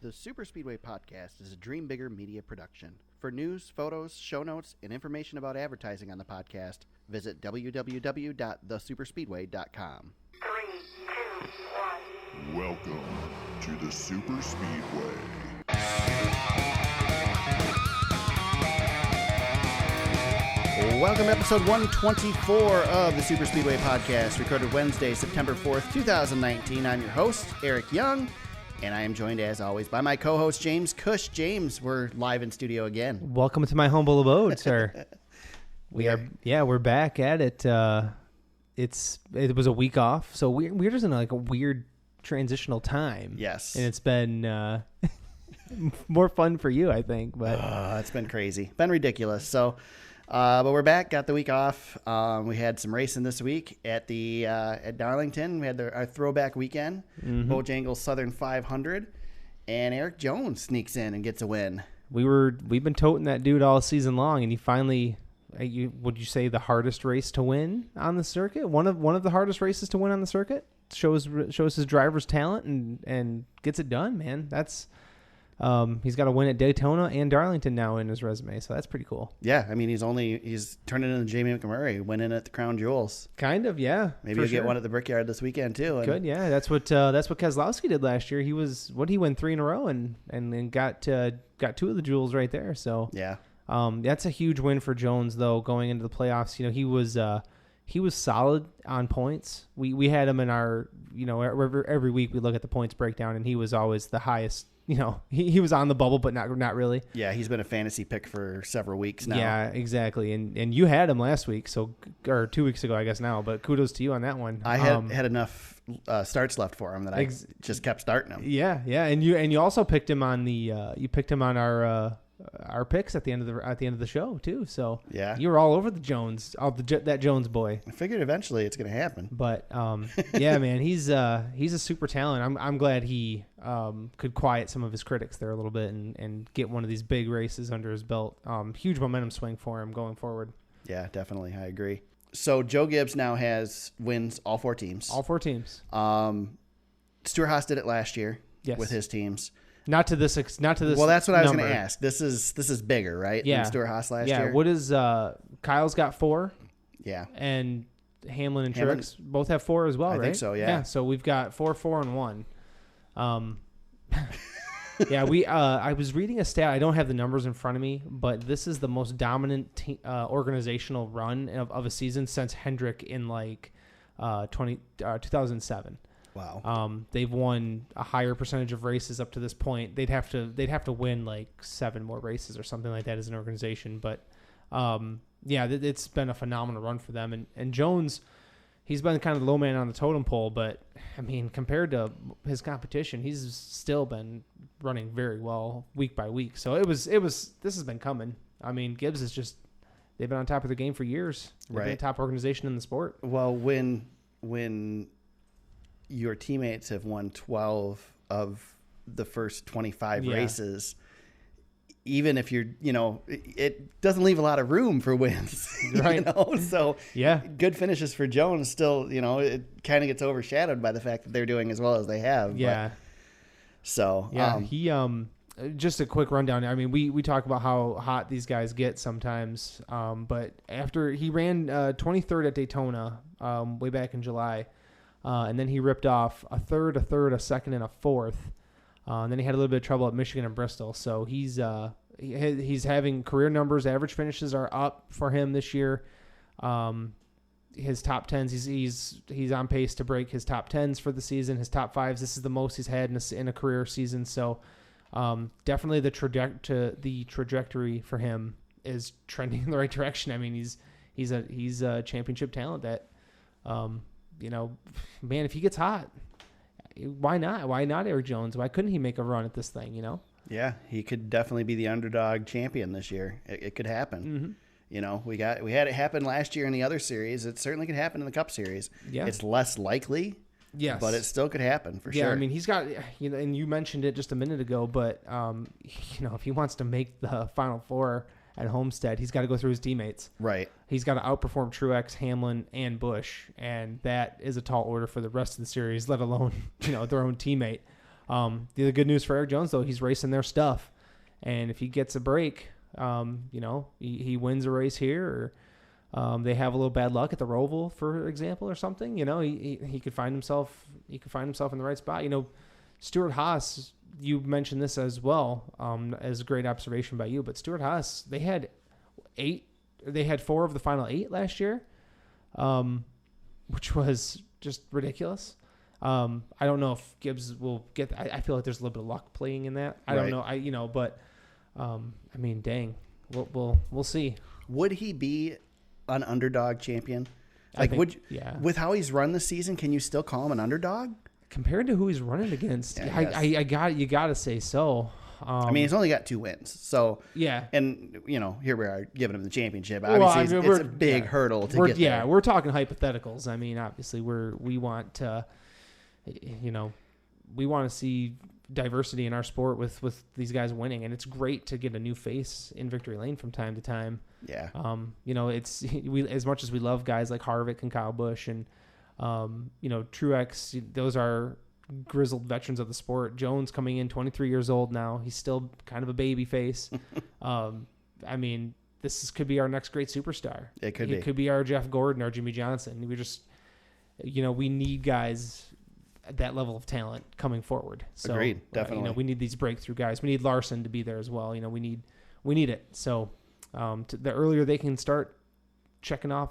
The Super Speedway Podcast is a Dream Bigger media production. For news, photos, show notes, and information about advertising on the podcast, visit www.thesuperspeedway.com. 3, 2, 1. Welcome to the Super Speedway. Welcome to episode 124 of the Super Speedway Podcast, recorded Wednesday, September 4th, 2019. I'm your host, Erik Young, and I am joined, as always, by my co-host, James Cush. James, we're live in studio again. Welcome to my humble abode, sir. We're back at it. It was a week off, so we're just in a weird transitional time. Yes. And it's been more fun for you, I think. But it's been crazy. Been ridiculous. So, but we're back. Got the week off. We had some racing this week at Darlington. We had our throwback weekend, Bojangles Southern 500, and Erik Jones sneaks in and gets a win. We've been toting that dude all season long, and he finally. Would you say the hardest race to win on the circuit? One of the hardest races to win on the circuit. Shows his driver's talent and gets it done, man. That's he's got a win at Daytona and Darlington now in his resume, so that's pretty cool. Yeah, I mean he's turning into Jamie McMurray, winning at the Crown Jewels. Kind of, yeah. Maybe he'll get one at the Brickyard this weekend too. Good, yeah. That's what Keselowski did last year. He won 3 in a row and got 2 of the jewels right there. So yeah. That's a huge win for Jones, though, going into the playoffs. You know, he was solid on points. We had him in our, every week we look at the points breakdown, and he was always the highest. You know, he was on the bubble, but not really. Yeah, he's been a fantasy pick for several weeks now. Yeah, exactly. And you had him last week, or 2 weeks ago, I guess now. But kudos to you on that one. I had enough starts left for him that I just kept starting him. Yeah, and you also picked him on our picks at the end of the show too. So yeah, you were all over the Jones, that Jones boy. I figured eventually it's going to happen. But yeah, man, he's a super talent. I'm glad he could quiet some of his critics there a little bit and get one of these big races under his belt. Huge momentum swing for him going forward. Yeah, definitely, I agree. So Joe Gibbs now wins all 4 teams. All 4 teams. Stuart Haas did it last year. Yes. With his teams. Not to this. Well, that's what I was going to ask. This is bigger, right? Yeah. Than Stuart Haas last year. Yeah. What is Kyle's got 4? Yeah. And Hamlin and Truex both have 4 as well, right? I think so. Yeah. Yeah. So we've got 4, 4, and 1. Yeah. I was reading a stat. I don't have the numbers in front of me, but this is the most dominant organizational run of a season since Hendrick in 2007. Wow. They've won a higher percentage of races up to this point. They'd have to win 7 more races or something like that as an organization. But yeah, it's been a phenomenal run for them. And Jones, he's been kind of the low man on the totem pole. But I mean, compared to his competition, he's still been running very well week by week. So this has been coming. I mean, Gibbs is they've been on top of their game for years. They've been a top organization in the sport. Well, when your teammates have won 12 of the first 25 races, even if it doesn't leave a lot of room for wins, right? So yeah, good finishes for Jones still, it kind of gets overshadowed by the fact that they're doing as well as they have. Yeah. But, so, yeah, he, just a quick rundown. I mean, we talk about how hot these guys get sometimes. But after he ran 23rd at Daytona, way back in July, and then he ripped off a third, a second, and a fourth. And then he had a little bit of trouble at Michigan and Bristol. So he's having career numbers. Average finishes are up for him this year. His top 10s, he's on pace to break his top 10s for the season. His top 5s, this is the most he's had in a career season. So definitely the trajectory for him is trending in the right direction. I mean, he's a championship talent that. Man, if he gets hot, why not? Why not Erik Jones? Why couldn't he make a run at this thing, Yeah, he could definitely be the underdog champion this year. It could happen. Mm-hmm. We had it happen last year in the other series. It certainly could happen in the Cup Series. Yeah. It's less likely. Yes. But it still could happen for sure. Yeah, I mean, he's got, and you mentioned it just a minute ago, but, if he wants to make the Final Four at Homestead, he's got to go through his teammates. Right. He's got to outperform Truex, Hamlin, and Busch, and that is a tall order for the rest of the series, let alone their own teammate. The good news for Erik Jones, though, he's racing their stuff. And if he gets a break, he wins a race here, or they have a little bad luck at the Roval, for example, or something. He could find himself. He could find himself in the right spot. Stuart Haas. You mentioned this as well, as a great observation by you. But Stuart Haas, they had 4 of the final 8 last year, which was just ridiculous. I don't know if Gibbs will get. I feel like there's a little bit of luck playing in that. I don't know. But dang, we'll see. Would he be an underdog champion? Yeah. With how he's run this season, can you still call him an underdog? Compared to who he's running against, you got to say so. He's only got 2 wins, so yeah. And here we are giving him the championship. Obviously, it's a big hurdle to get there. Yeah, we're talking hypotheticals. Obviously, we want to, we want to see diversity in our sport with these guys winning, and it's great to get a new face in victory lane from time to time. Yeah. It's as much as we love guys like Harvick and Kyle Busch and Truex, those are grizzled veterans of the sport. Jones coming in 23 years old now. He's still kind of a baby face. This could be our next great superstar. It could be. It could be our Jeff Gordon, our Jimmy Johnson. We just, we need guys at that level of talent coming forward. So, agreed, definitely. We need these breakthrough guys. We need Larson to be there as well. We need it. So the earlier they can start checking off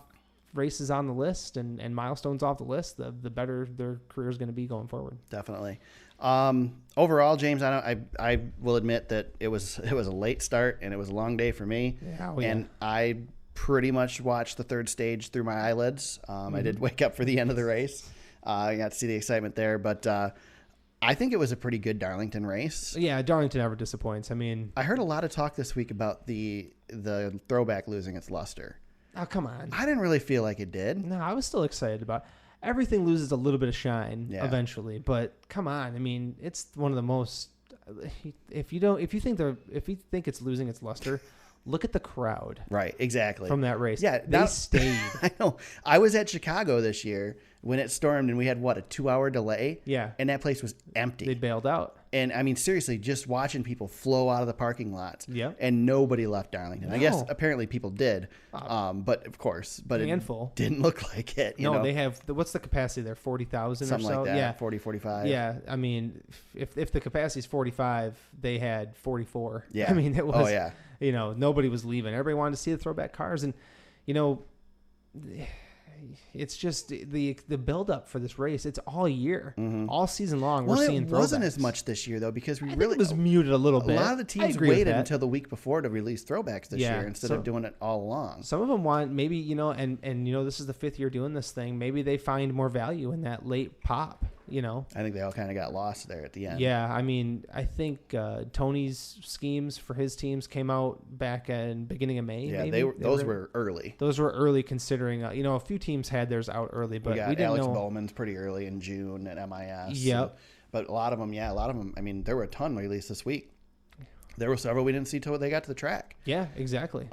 races on the list and milestones off the list, the better their career is going to be going forward. Definitely. Overall, James, I will admit that it was a late start and it was a long day for me. Yeah, and I pretty much watched the third stage through my eyelids. I did wake up for the end of the race. I got to see the excitement there, but I think it was a pretty good Darlington race. Yeah, Darlington never disappoints. I heard a lot of talk this week about the throwback losing its luster. Oh, come on. I didn't really feel like it did. No, I was still excited about it. Everything loses a little bit of shine eventually, but come on. It's one of the most. If you think it's losing its luster, look at the crowd. Right, exactly. From that race. Yeah, they stayed. I know. I was at Chicago this year when it stormed and we had a 2-hour delay. Yeah. And that place was empty. They bailed out. And seriously, just watching people flow out of the parking lots. Yeah. And nobody left Darlington. No. I guess apparently people did. But of course, handful. It didn't look like it. No, they have what's the capacity there? 40,000 or so? Something like that. Yeah. 40, 45. Yeah. If the capacity is 45, they had 44. Yeah. It was. Oh yeah. Nobody was leaving. Everybody wanted to see the throwback cars, and it's just the build up for this race. It's all year, all season long. We're seeing throwbacks. It wasn't as much this year though because I think it was muted a little bit. A lot of the teams waited until the week before to release throwbacks this year instead of doing it all along. Some of them want maybe this is the 5th year doing this thing. Maybe they find more value in that late pop. I think they all kind of got lost there at the end. Yeah, I think Tony's schemes for his teams came out back in beginning of May. Yeah, maybe. those were early. Those were early considering a few teams had theirs out early, but we didn't Alex know. Bowman's pretty early in June at MIS. Yep. But a lot of them. There were a ton released this week. There were several we didn't see till they got to the track. Yeah, exactly.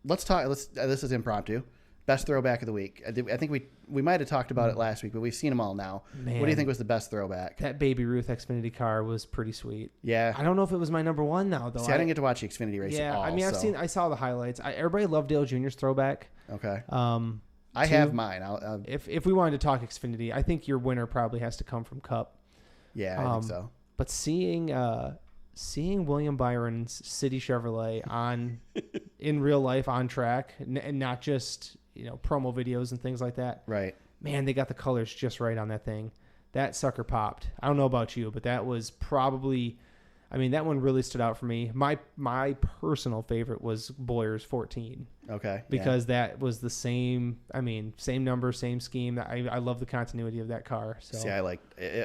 Let's talk. This is impromptu. Best throwback of the week. I think we might have talked about it last week, but we've seen them all now. Man, what do you think was the best throwback? That Baby Ruth Xfinity car was pretty sweet. Yeah. I don't know if it was my number one now though. See, I didn't get to watch the Xfinity race at all. I saw the highlights. Everybody loved Dale Jr.'s throwback. Okay. I have mine. If we wanted to talk Xfinity, I think your winner probably has to come from Cup. Yeah, I think so. But seeing William Byron's City Chevrolet in real life on track and not just promo videos and things like that. Right. Man, they got the colors just right on that thing. That sucker popped. I don't know about you, but that was probably, that one really stood out for me. My personal favorite was Boyer's 14. Okay. Because that was the same, same number, same scheme. I love the continuity of that car. So. See, I like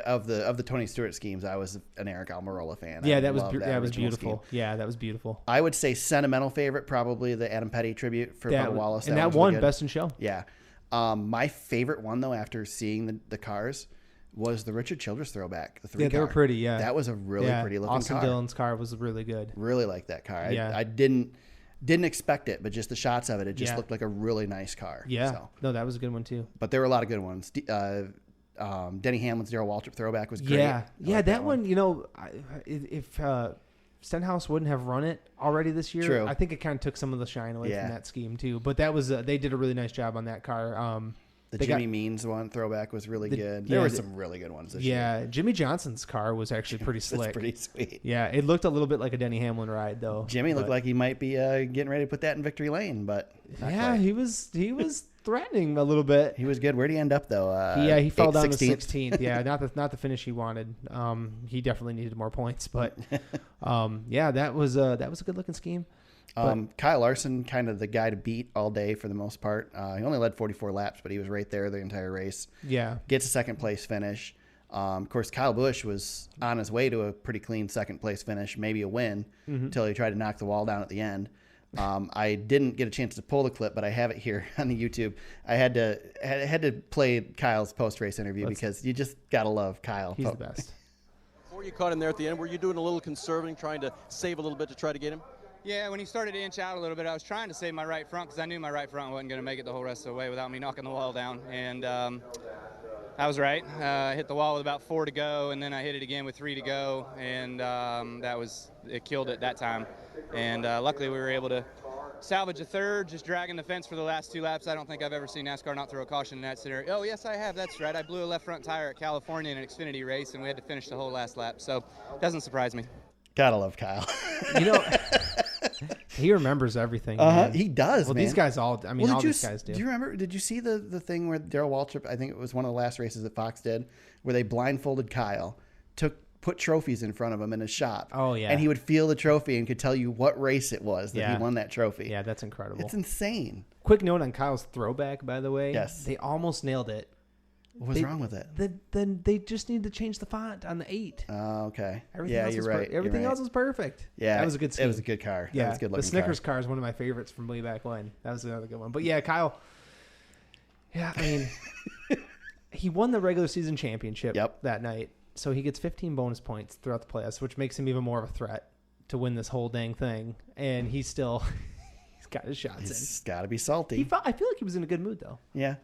of the Tony Stewart schemes. I was an Eric Almirola fan. Yeah, that was beautiful. Scheme. Yeah, that was beautiful. I would say sentimental favorite, probably the Adam Petty tribute for Bubba Wallace. And that won Best in Show. Yeah. My favorite one though, after seeing the cars, was the Richard Childress throwback. The 3 car. They were pretty. Yeah, that was a really pretty looking Austin car. Dillon's car was really good. Really liked that car. Yeah. I didn't expect it, but just the shots of it, just looked like a really nice car. Yeah. So. No, that was a good one too. But there were a lot of good ones. Denny Hamlin's Darrell Waltrip throwback was great. Yeah, I like that one. If Stenhouse wouldn't have run it already this year, True. I think it kind of took some of the shine away from that scheme too. But that was they did a really nice job on that car. The Jimmy Means one throwback was really good. There were some really good ones this year. Yeah, Jimmy Johnson's car was actually pretty slick. It's pretty sweet. Yeah, it looked a little bit like a Denny Hamlin ride though. Jimmy looked like he might be getting ready to put that in victory lane, but not quite. he was threatening a little bit. He was good. Where'd he end up though? He fell down to 16th. Yeah, not the finish he wanted. He definitely needed more points, but that was a good looking scheme. Kyle Larson, kind of the guy to beat all day for the most part. He only led 44 laps, but he was right there the entire race. Yeah. Gets a second place finish. Of course, Kyle Busch was on his way to a pretty clean second place finish, maybe a win, until he tried to knock the wall down at the end. I didn't get a chance to pull the clip, but I have it here on the YouTube. I had to play Kyle's post-race interview because you just got to love Kyle. He's the best. Before you caught him there at the end, were you doing a little conserving, trying to save a little bit to try to get him? Yeah, when he started to inch out a little bit, I was trying to save my right front because I knew my right front wasn't going to make it the whole rest of the way without me knocking the wall down. And I was right. Hit the wall with about 4 to go, and then I hit it again with 3 to go, and it killed it that time. And luckily we were able to salvage a third, just dragging the fence for the last 2 laps. I don't think I've ever seen NASCAR not throw a caution in that scenario. Oh, yes, I have. That's right. I blew a left front tire at California in an Xfinity race, and we had to finish the whole last lap. So it doesn't surprise me. Gotta love Kyle. He remembers everything. Man. He does. Well, man. these guys all these guys do. Do you remember? Did you see the thing where Darrell Waltrip? I think it was one of the last races that Fox did, where they blindfolded Kyle, put trophies in front of him in his shop. Oh yeah, and he would feel the trophy and could tell you what race it was that he won that trophy. Yeah, that's incredible. It's insane. Quick note on Kyle's throwback, by the way. Yes, they almost nailed it. What was wrong with it? Then they just need to change the font on the 8. Oh, okay. Everything yeah, else you're is right. Everything else is perfect. Yeah, that was a good scheme. It was a good car. Yeah, that was a good looking the Snickers car is one of my favorites from way back when. That was another good one. But yeah, Kyle. Yeah, I mean, he won the regular season championship that night, so he gets 15 bonus points throughout the playoffs, which makes him even more of a threat to win this whole dang thing. And he's still, he's got his shots in. He's got to be salty. I feel like he was in a good mood though. Yeah.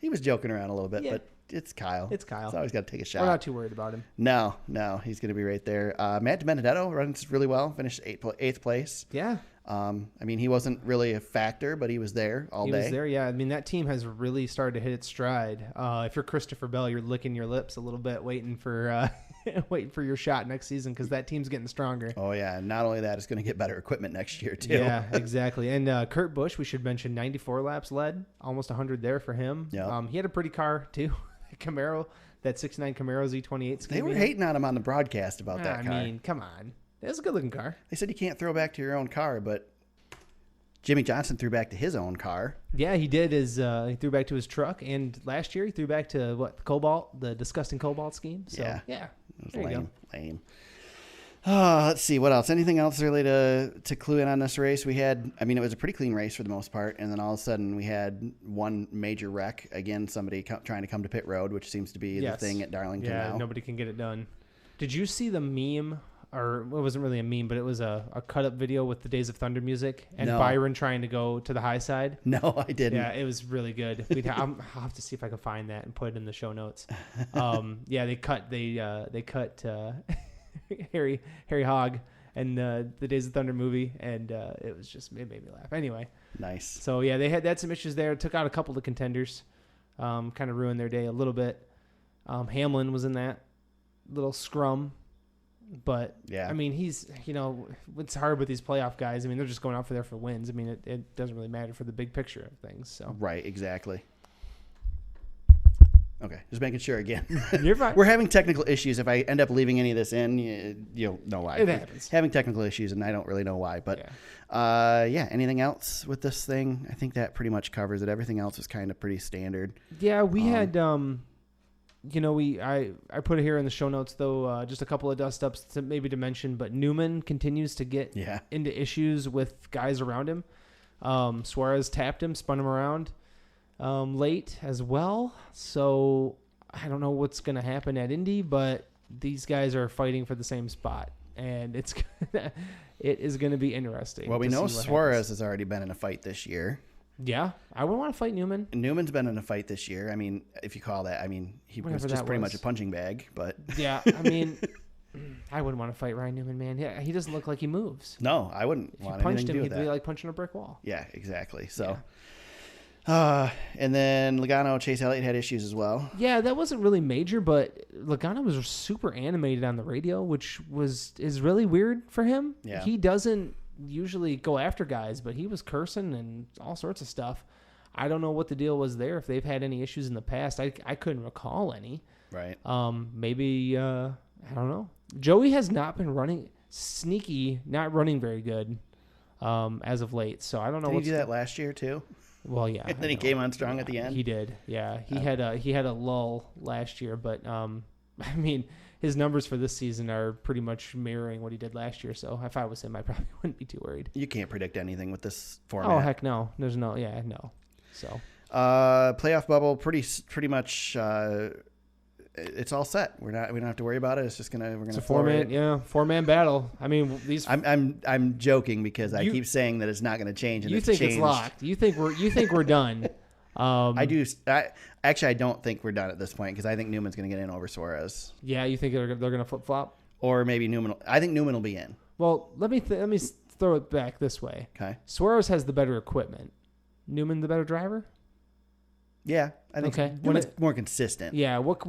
He was joking around a little bit, but it's Kyle. It's Kyle. He's always got to take a shot. We're not too worried about him. No, he's going to be right there. Matt DiBenedetto runs really well, finished eighth place. Yeah. I mean, he wasn't really a factor, but he was there all day. He was there, yeah. I mean, that team has really started to hit its stride. If you're Christopher Bell, you're licking your lips a little bit, waiting for your shot next season because that team's getting stronger. Oh, yeah. And not only that, it's going to get better equipment next year, too. Yeah, exactly. And Kurt Busch, we should mention, 94 laps led, almost 100 there for him. Yeah. He had a pretty car, too. Camaro, that 69 Camaro Z28. They were hating on him on the broadcast about that car. I mean, come on. It was a good-looking car. They said you can't throw back to your own car, but Jimmy Johnson threw back to his own car. Yeah, he did. He threw back to his truck, and last year he threw back to the disgusting Cobalt scheme. So, yeah. It was lame. Let's see, what else? Anything else really to clue in on this race? It was a pretty clean race for the most part, and then all of a sudden we had one major wreck. Again, somebody trying to come to pit road, which seems to be the thing at Darlington now. Yeah, nobody can get it done. Did you see the meme? Or it wasn't really a meme, but it was a cut-up video with the Days of Thunder music and Byron trying to go to the high side. No, I didn't. Yeah, it was really good. I'll have to see if I can find that and put it in the show notes. They cut Harry Hogg and the Days of Thunder movie, and it made me laugh. Anyway, nice. So yeah, they had some issues there. Took out a couple of contenders, kind of ruined their day a little bit. Hamlin was in that little scrum. But, I mean, he's, it's hard with these playoff guys. I mean, they're just going out for wins. I mean, it doesn't really matter for the big picture of things. So Right, exactly. Okay, just making sure again. You're fine. We're having technical issues. If I end up leaving any of this in, you'll know why. It happens. Having technical issues, and I don't really know why. But, anything else with this thing? I think that pretty much covers it. Everything else is kind of pretty standard. Yeah, we had... I put it here in the show notes, though, just a couple of dust-ups to mention, but Newman continues to get into issues with guys around him. Suarez tapped him, spun him around late as well. So I don't know what's going to happen at Indy, but these guys are fighting for the same spot, and it is going to be interesting. Well, we know Suarez has already been in a fight this year. Yeah, I would want to fight Newman. Newman's been in a fight this year. I mean, if you call that, I mean, he was Whatever just that pretty was. much a punching bag. But Yeah, I mean, I wouldn't want to fight Ryan Newman, man. Yeah, he doesn't look like he moves. no, I wouldn't If you want punched anything to him, do he'd with be that. like punching a brick wall. Yeah, exactly. So, and then Logano, Chase Elliott had issues as well. Yeah, that wasn't really major, but Logano was super animated on the radio, which is really weird for him. Yeah. He doesn't usually go after guys, but he was cursing and all sorts of stuff. I don't know what the deal was there. If they've had any issues in the past, I couldn't recall any. Right. Maybe I don't know. Joey has not been running sneaky, not running very good as of late. So I don't know. Did he what's do that last year too? Well, yeah. And then he came on strong at the end. He did. Yeah, he had a lull last year, but I mean, his numbers for this season are pretty much mirroring what he did last year. So if I was him, I probably wouldn't be too worried. You can't predict anything with this format. Oh heck no, there's no. Yeah, no. So playoff bubble, pretty much. It's all set. We don't have to worry about it. It's just we're gonna. it's a four-man battle. I mean, these. I'm joking because I You- keep saying that it's not going to change. And You think changed. it's locked? You think we're done? I do. I don't think we're done at this point because I think Newman's going to get in over Suarez, Yeah, you think they're gonna flip flop? or maybe Newman. I think Newman will be in. Well, let me throw it back this way. Okay. Suarez has the better equipment. Newman the better driver? Yeah, I think Okay. Newman's more consistent. Yeah. What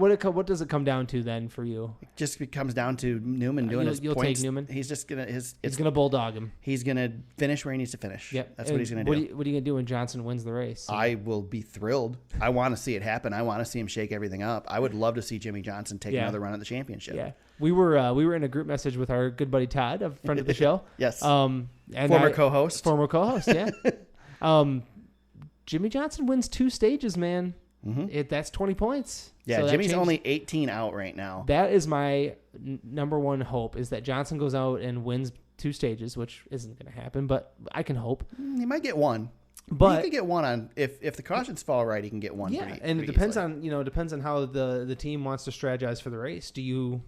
does it come down to then for you? Just comes down to Newman doing his You'll points. take Newman? He's just gonna He's gonna bulldog him. he's gonna finish where he needs to finish. Yep. That's what he's gonna What do. what are you gonna do when Johnson wins the race? I will be thrilled. I want to see it happen. I want to see him shake everything up. I would love to see Jimmy Johnson take Yeah. another run at the championship. Yeah. We were in a group message with our good buddy Todd, a friend of the show. Yes. And Former co-host. Former co-host, yeah. Jimmy Johnson wins 2 stages, man. That's 20 points. Yeah, So that Jimmy's changed- only 18 out right now. That is my number one hope, is that Johnson goes out and wins 2 stages, which isn't going to happen, but I can hope. He might get one. But he could get one on if the cautions fall right. He can get one. yeah, pretty, and it pretty depends easily. on how the team wants to strategize for the race. Do you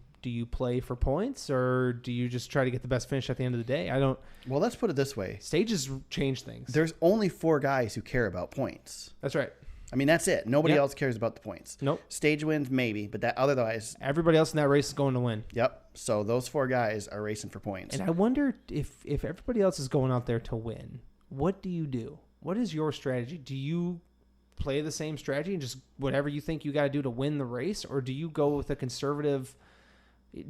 play for points, or do you just try to get the best finish at the end of the day? I don't. Well, let's put it this way: Stages change things. there's only 4 guys who care about points. That's right. I mean, that's it. Nobody Yep. else cares about the points. Nope. Stage wins maybe, but that otherwise, Everybody else in that race is going to win. yep. So those 4 guys are racing for points. And I wonder if everybody else is going out there to win, what do you do? What is your strategy? Do you play the same strategy and just whatever you think you got to do to win the race, or do you go with a conservative?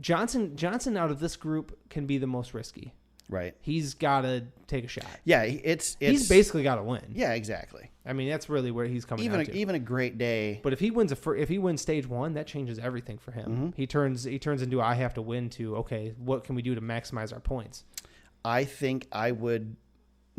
Johnson out of this group can be the most risky. Right. He's got to take a shot. Yeah, it's He's basically got to win. Yeah, exactly. I mean, that's really where he's coming Even down to. even a great day. But if he wins stage 1, that changes everything for him. He turns into I have to win to okay, what can we do to maximize our points? I think I would.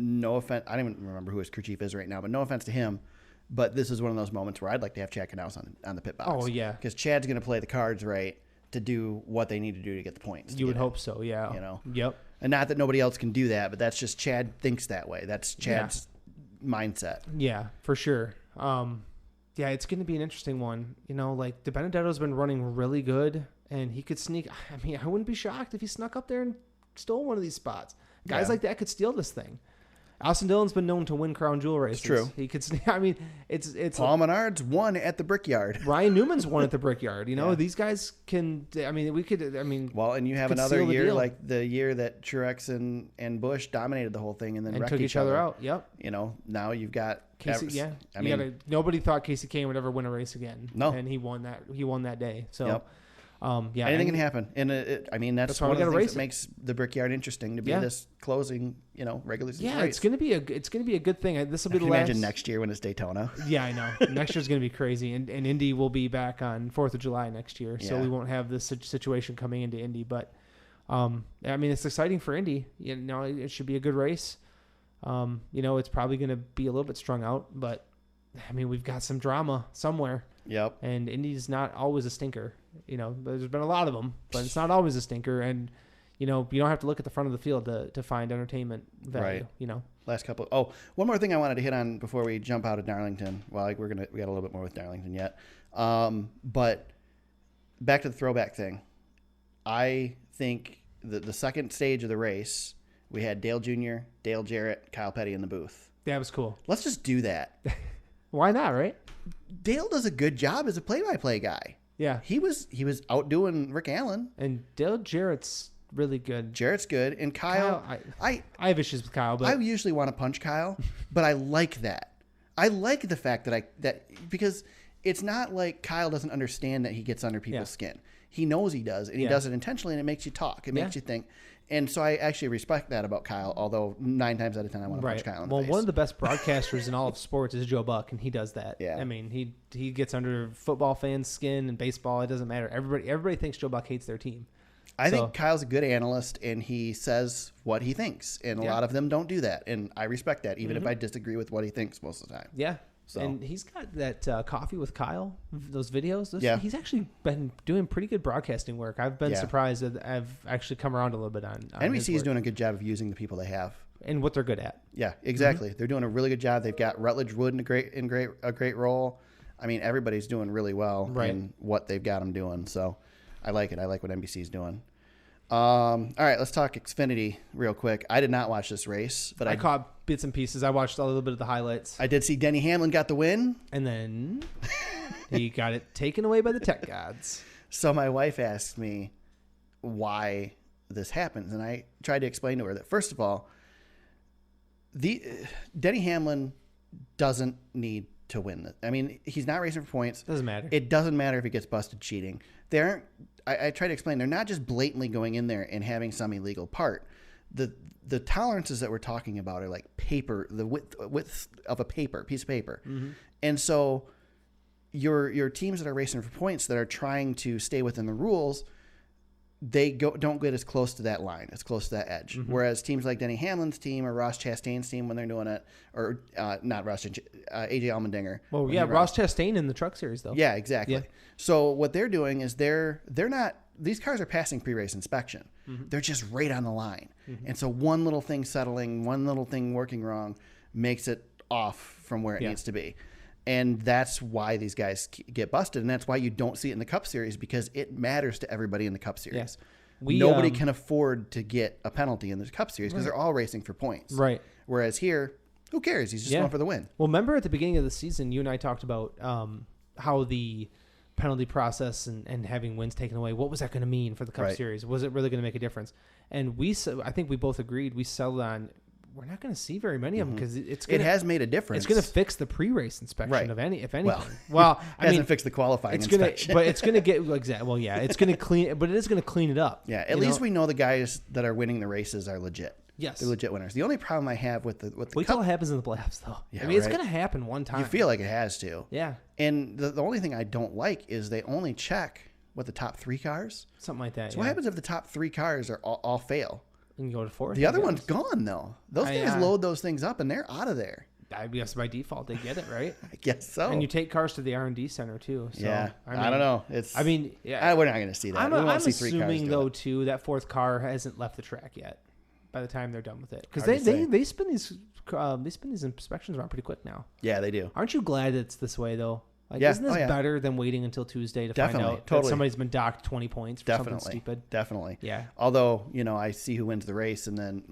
No offense, I don't even remember who his crew chief is right now, but no offense to him. But this is one of those moments where I'd like to have Chad Knaus on the pit box. Oh, yeah. because Chad's going to play the cards right to do what they need to do to get the points. You would hope so, yeah. You know. Yep. And not that nobody else can do that, but that's just Chad thinks that way. That's Chad's mindset. Yeah, for sure. Yeah, it's going to be an interesting one. You know, like De Benedetto's been running really good, and he could sneak. I mean, I wouldn't be shocked if he snuck up there and stole one of these spots. Guys Yeah. like that could steal this thing. Austin Dillon's been known to win crown jewel races. true. He could sneak. I mean, it's Paul Menard's won at the Brickyard. Ryan Newman's won at the Brickyard. You know, Yeah. these guys can. I mean, we could. I mean, Well, and you have could another seal the year deal. like the year that Truex and Bush dominated the whole thing and then and wrecked took each other out. Yep. You know, now you've got Casey, yeah. I mean, nobody thought Casey Kane would ever win a race again. No. and he won that. He won that day. So, Yep. Yeah, anything and- can happen. And I mean, that's That's why one we of the gotta things race that it. makes the Brickyard interesting to be Yeah. this closing, regular season Yeah, race. it's gonna be a good thing. This will be Can the you last. imagine next year when it's Daytona? Yeah, I know. Next year's gonna be crazy, and Indy will be back on 4th of July next year, so Yeah. we won't have this situation coming into Indy. But I mean, it's exciting for Indy. You know, it should be a good race. It's probably gonna be a little bit strung out, but I mean, we've got some drama somewhere. Yep. And Indy's not always a stinker. There's been a lot of them, but it's not always a stinker. And, you don't have to look at the front of the field to find entertainment value, Right. Last couple. Oh, one more thing I wanted to hit on before we jump out of Darlington. Well, we got a little bit more with Darlington yet. But back to the throwback thing. I think the second stage of the race, we had Dale Jr., Dale Jarrett, Kyle Petty in the booth. That was cool. Let's just do that. Why not, right? Dale does a good job as a play-by-play guy. Yeah. He was outdoing Rick Allen. And Dale Jarrett's really good. Jarrett's good. And Kyle I have issues with Kyle, but I usually want to punch Kyle, but I like that. I like the fact that because it's not like Kyle doesn't understand that he gets under people's skin. He knows he does, and he does it intentionally, and it makes you talk. It makes you think. And so I actually respect that about Kyle, although 9 times out of 10 I want to punch Kyle in the face. One of the best broadcasters in all of sports is Joe Buck, and he does that. Yeah. I mean, he gets under football fans' skin and baseball. It doesn't matter. Everybody thinks Joe Buck hates their team. I think Kyle's a good analyst, and he says what he thinks, and a lot of them don't do that, and I respect that, even if I disagree with what he thinks most of the time. Yeah. So. And he's got that Coffee with Kyle, those videos. He's actually been doing pretty good broadcasting work. I've been surprised that I've actually come around a little bit on NBC is doing a good job of using the people they have. And what they're good at. Yeah, exactly. They're doing a really good job. They've got Rutledge Wood in a great role. I mean, everybody's doing really well in what they've got them doing. So I like it. I like what NBC's doing. All right, let's talk Xfinity real quick. I did not watch this race, but I caught bits and pieces. I watched a little bit of the highlights. I did see Denny Hamlin got the win. And then he got it taken away by the tech gods. So my wife asked me why this happens, and I tried to explain to her that, first of all, Denny Hamlin doesn't need to win this. I mean, he's not racing for points. Doesn't matter. It doesn't matter if he gets busted cheating. They aren't. I try to explain. They're not just blatantly going in there and having some illegal part. The tolerances that we're talking about are like paper, the width of a piece of paper, and so your teams that are racing for points that are trying to stay within the rules, they don't get as close to that line, as close to that edge. Whereas teams like Denny Hamlin's team or Ross Chastain's team, when they're doing it, or not Ross, AJ Allmendinger. Well, yeah, Ross Chastain in the Truck Series though. Yeah, exactly. Yeah. So what they're doing is they're not. These cars are passing pre-race inspection. They're just right on the line, and so one little thing settling, one little thing working wrong, makes it off from where it needs to be. And that's why these guys get busted. And that's why you don't see it in the Cup Series, because it matters to everybody in the Cup Series. Yeah. Nobody can afford to get a penalty in the Cup Series because they're all racing for points. Right. Whereas here, who cares? He's just going for the win. Well, remember at the beginning of the season, you and I talked about how the penalty process and having wins taken away, what was that going to mean for the Cup Series? Was it really going to make a difference? And I think we both agreed, we settled on, we're not going to see very many of them because it has made a difference. It's going to fix the pre-race inspection of if anything. Well, it hasn't fixed the qualifying inspection. But it's going to get it's going to clean, but it is going to clean it up. Yeah, at least we know the guys that are winning the races are legit. Yes, they're legit winners. The only problem I have with the wait till it happens in the playoffs, though. Yeah, I mean, it's going to happen one time. You feel like it has to. Yeah. And the only thing I don't like is they only check the top 3 cars, something like that. So what happens if the top 3 cars are all fail? You can go to 4th. The other one's gone though. Those guys load those things up and they're out of there. I guess by default they get it, right? I guess so. And you take cars to the R&D center too. So, yeah, I don't know. We're not going to see that. I'm assuming though too that 4th car hasn't left the track yet. By the time they're done with it, because they spin these inspections around pretty quick now. Yeah, they do. Aren't you glad it's this way though? Like, isn't this better than waiting until Tuesday to find out that somebody's been docked 20 points for something stupid? Definitely. Yeah. Although, I see who wins the race, and then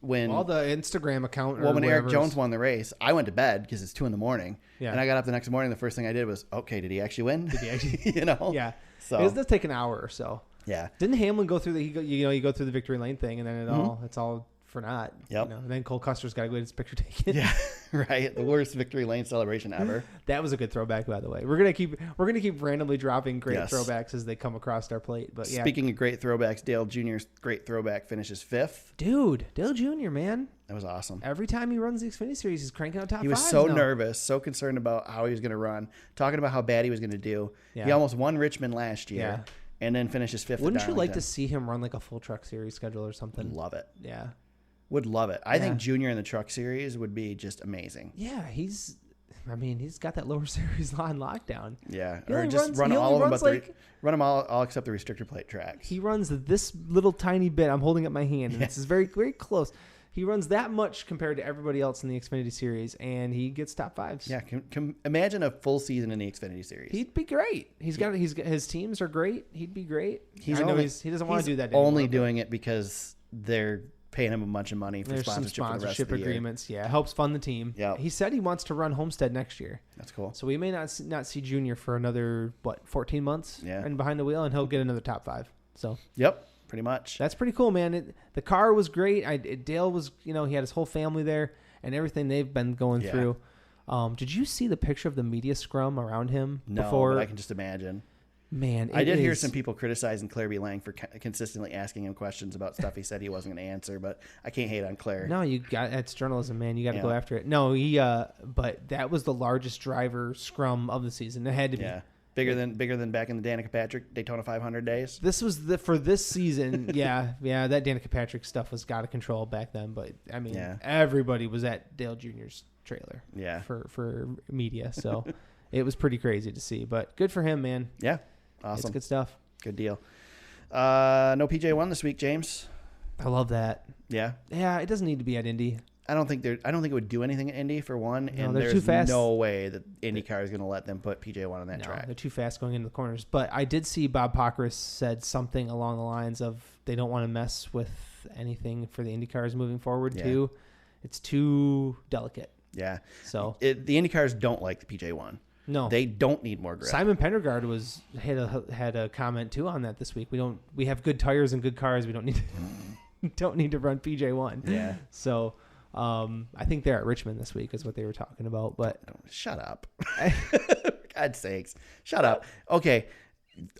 when all the Instagram account. When Erik Jones won the race, I went to bed because it's 2 a.m. Yeah. And I got up the next morning. The first thing I did was, okay, did he actually win? Did he actually? Yeah. So it does take an hour or so. Yeah. Didn't Hamlin go through you go through the victory lane thing, and then it's all for naught. Yep. And then Cole Custer's got to get his picture taken. Yeah. Right. The worst victory lane celebration ever. That was a good throwback, by the way. We're gonna keep randomly dropping great throwbacks as they come across our plate. But yeah. Speaking of great throwbacks, Dale Jr.'s great throwback finishes 5th. Dude, Dale Jr., man. That was awesome. Every time he runs the Xfinity Series, he's cranking out top 5. He was so nervous, so concerned about how he was going to run, talking about how bad he was going to do. Yeah. He almost won Richmond last year. Yeah. And then finishes 5th. Wouldn't you like to see him run like a full Truck Series schedule or something? Love it. Yeah. Would love it. I think Junior in the Truck Series would be just amazing. Yeah, he's got that lower series on lockdown. Yeah, or just run all of them, run them all except the restrictor plate tracks. He runs this little tiny bit. I'm holding up my hand, and this is very, very close. He runs that much compared to everybody else in the Xfinity Series, and he gets top 5s. Yeah, imagine a full season in the Xfinity Series. He'd be great. His teams are great. He'd be great. He doesn't want to do that anymore. Only doing it because they're paying him a bunch of money for There's some sponsorship for the rest of sponsorship the year. agreements. Yeah, it helps fund the team. Yep. He said he wants to run Homestead next year. That's cool. So we may not see Junior for another 14 months. Yeah. And behind the wheel, and he'll get another top 5. So Yep, pretty much. that's pretty cool, man. The car was great. Dale was, he had his whole family there and everything they've been going Yeah. through. Did you see the picture of the media scrum around him No, before? but I can just imagine. Man, I did hear is- some people criticizing Claire B. Lang for consistently asking him questions about stuff he said he wasn't going to answer, but I can't hate on Claire. No, it's journalism, man. You got to go Yeah. after it. No, but that was the largest driver scrum of the season. It had to be. Yeah. Bigger than back in the Danica Patrick Daytona 500 days. This was for this season. yeah, that Danica Patrick stuff was out of control back then. But I mean, Yeah. everybody was at Dale Jr.'s trailer. Yeah. For media, so it was pretty crazy to see. But good for him, man. Yeah. Awesome. It's good stuff. Good deal. No PJ1 this week, James. I love that. Yeah. Yeah, it doesn't need to be at Indy. I don't think it would do anything at Indy for one, No, and they're too there's fast. no way that IndyCar is going to let them put PJ1 on that No, track. they're too fast going into the corners. But I did see Bob Pockris said something along the lines of they don't want to mess with anything for the Indy cars moving forward Yeah. too. It's too delicate. Yeah. So The IndyCars don't like the PJ1. no, They don't need more grip. Simon Pendergard had a comment too on that this week. We have good tires and good cars. We don't need to run PJ1. Yeah. So I think they're at Richmond this week is what they were talking about. But Shut up. For God's sakes. Shut up. Okay.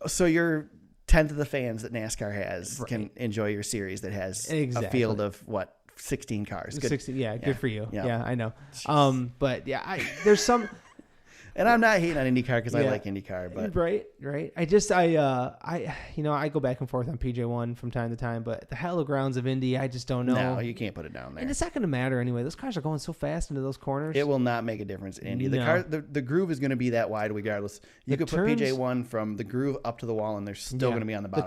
So you're 10th of the fans that NASCAR has can enjoy your series that has a Exactly. field of 16 cars. Good. 60, yeah, good for you. Yeah. Yeah, I know. But yeah, there's some. And I'm not hating on IndyCar because I Yeah. like IndyCar, but Right. I go back and forth on PJ1 from time to time, but the hallowed grounds of Indy, I just don't know. no, you can't put it down there. And it's not going to matter anyway. Those cars are going so fast into those corners. It will not make a difference in Indy. No. The groove is going to be that wide regardless. You The could turns- put PJ1 from the groove up to the wall, and they're still going to be on the bottom.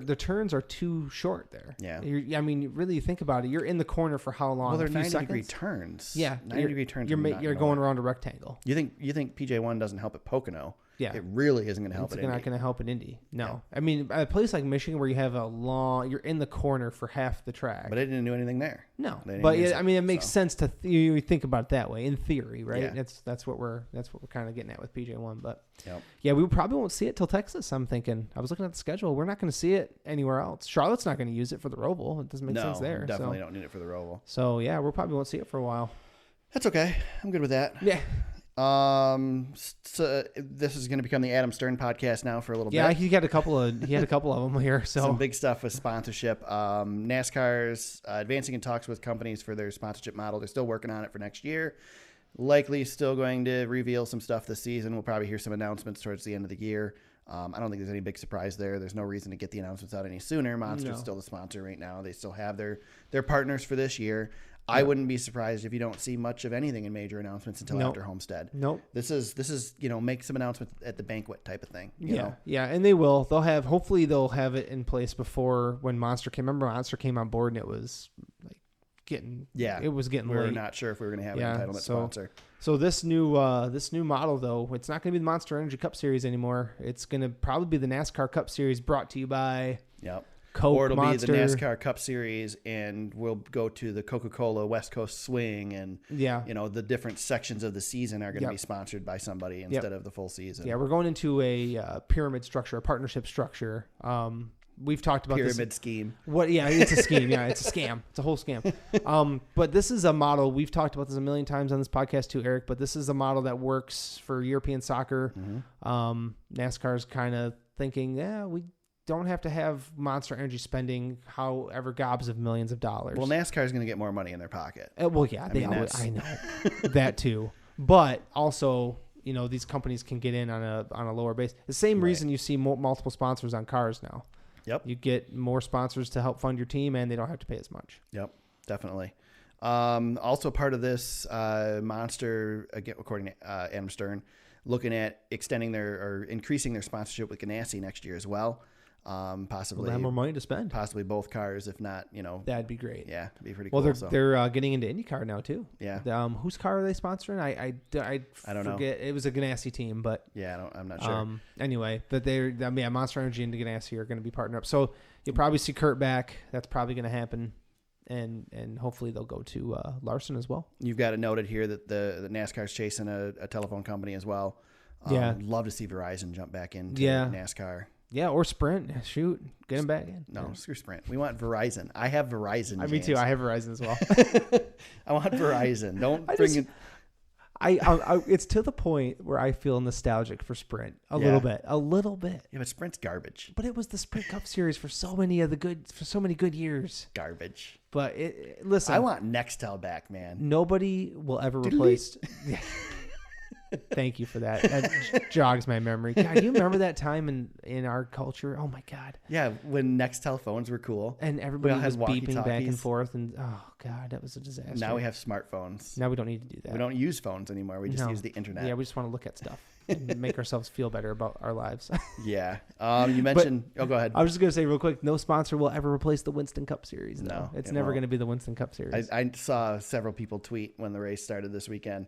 The turns are too short there. Yeah. You really think about it. You're in the corner for how long? Well, they're a few 90-degree seconds? turns. Yeah, 90-degree turns. You're going around a rectangle. You think PJ1 doesn't help at Pocono? Yeah. It really isn't going to help It's at not Indy. going to help in Indy. No, I mean a place like Michigan where you have you're in the corner for half the track. But it didn't do anything there. No, They didn't but use it makes so. sense to you think about it that way in theory, right? Yeah. That's what we're kind of getting at with PJ1. But Yep. yeah, we probably won't see it till Texas. I'm thinking. I was looking at the schedule. We're not going to see it anywhere else. Charlotte's not going to use it for the Roval. It doesn't make sense there. Definitely don't need it for the Roval. So yeah, we probably won't see it for a while. That's okay. I'm good with that. Yeah, So this is going to become the Adam Stern podcast now for a little yeah. bit. He had a couple of them here. So Some big stuff with sponsorship. NASCAR's advancing in talks with companies for their sponsorship model. They're still working on it for next year. Likely still going to reveal some stuff this season. We'll probably hear some announcements towards the end of the year. I don't think there's any big surprise there. There's no reason to get the announcements out any sooner. Monster's still the sponsor right now. They still have their partners for this year. I wouldn't be surprised if you don't see much of anything in major announcements until Nope. after Homestead. Nope. This is make some announcements at the banquet type of thing. You know? Yeah, and they will. Hopefully they'll have it in place before when Monster came. Remember Monster came on board and it was like getting We're late. not sure if we were going to have Yeah, an entitlement so- sponsor. So this new model though, it's not going to be the Monster Energy Cup Series anymore. It's going to probably be the NASCAR Cup Series brought to you by Yep. Coke, Or it'll Monster. be the NASCAR Cup Series, and we'll go to the Coca-Cola West Coast Swing, and Yeah. the different sections of the season are going to Yep. be sponsored by somebody instead of the full season. Yeah, we're going into a pyramid structure, a partnership structure. We've talked about Pyramid this. scheme. Yeah, it's a scheme. Yeah, it's a scam. It's a whole scam. But this is a model. We've talked about this a million times on this podcast too, Eric. But this is a model that works for European soccer. NASCAR's kind of thinking, we don't have to have Monster Energy spending however gobs of millions of dollars. Well, NASCAR is going to get more money in their pocket. Yeah, I know that too. But also, these companies can get in on a lower base. The same reason you see multiple sponsors on cars now. Yep. You get more sponsors to help fund your team, and they don't have to pay as much. Yep, definitely. Also part of this, Monster, again, according to Adam Stern, looking at extending or increasing their sponsorship with Ganassi next year as well. Possibly They'll have more money to spend. Possibly both cars, if not, That'd be great. Yeah, it'd be pretty Well, cool. they're getting into IndyCar now too. Yeah. Whose car are they sponsoring? I don't know. forget. It was a Ganassi team, but Yeah, I'm not sure. Anyway, but Monster Energy and Ganassi are going to be partnered up. So you'll probably see Kurt back. That's probably going to happen. and hopefully they'll go to Larson as well. You've got it noted here that the NASCAR's chasing a telephone company as well. Yeah. Love to see Verizon jump back into NASCAR. Yeah, or Sprint. Shoot, get them back in. No, screw Sprint. We want Verizon. I have Verizon. Me too. I have Verizon as well. I want Verizon. Don't bring it. It's to the point where I feel nostalgic for Sprint a little bit. Yeah, but Sprint's garbage. But it was the Sprint Cup Series for so many good years. Garbage. But listen, I want Nextel back, man. Nobody will ever replace. Thank you for that. That jogs my memory. God, do you remember that time in our culture? Oh my God. Yeah, when Nextel phones were cool. And everybody was beeping back and forth, and oh God, that was a disaster. Now we have smartphones. Now we don't need to do that. We don't use phones anymore. We just use the internet. Yeah, we just want to look at stuff and make ourselves feel better about our lives. Yeah. You mentioned. Go ahead. I was just gonna say real quick. No sponsor will ever replace the Winston Cup Series. No, it's never going to be the Winston Cup Series. I saw several people tweet when the race started this weekend.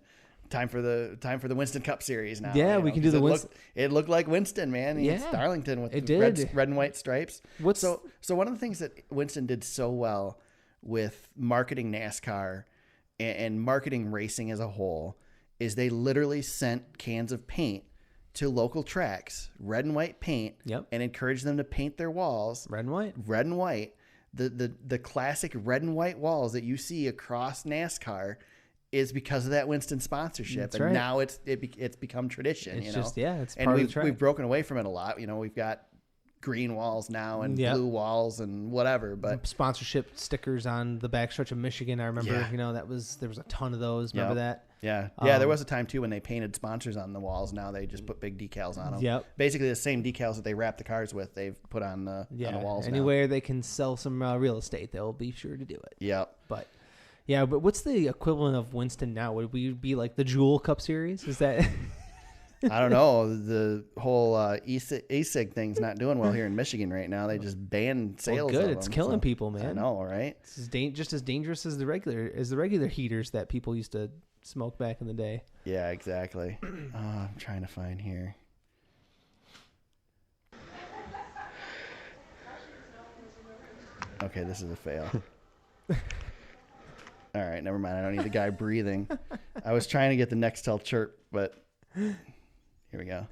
Time for the Winston Cup Series now. Yeah, we can do the Winston. It looked like Winston, man. It's Darlington with the red and white stripes. So one of the things that Winston did so well with marketing NASCAR and marketing racing as a whole is they literally sent cans of paint to local tracks, red and white paint, and encouraged them to paint their walls red and white. Red and white. The classic red and white walls that you see across NASCAR is because of that Winston sponsorship. That's and right. now it's become tradition. It's you know? just it's and part of the track. We've broken away from it a lot. You know, we've got green walls now and blue walls and whatever. But sponsorship stickers on the backstretch of Michigan, I remember. You know, there was a ton of those. Remember that? Yeah, there was a time too when they painted sponsors on the walls. Now they just put big decals on them. Yep. Basically the same decals that they wrap the cars with, they've put on the walls. Anywhere they can sell some real estate, they'll be sure to do it. Yep. But what's the equivalent of Winston now? Would we be like the Jewel Cup Series? Is that? I don't know. The whole e-cig thing's not doing well here in Michigan right now. They just banned sales. Well, good. Of It's them, killing people, man. I know, right? It's just as dangerous as the regular heaters that people used to smoke back in the day. Yeah, exactly. I'm trying to find here. Okay, this is a fail. All right, never mind. I don't need the guy breathing. I was trying to get the Nextel chirp, but here we go.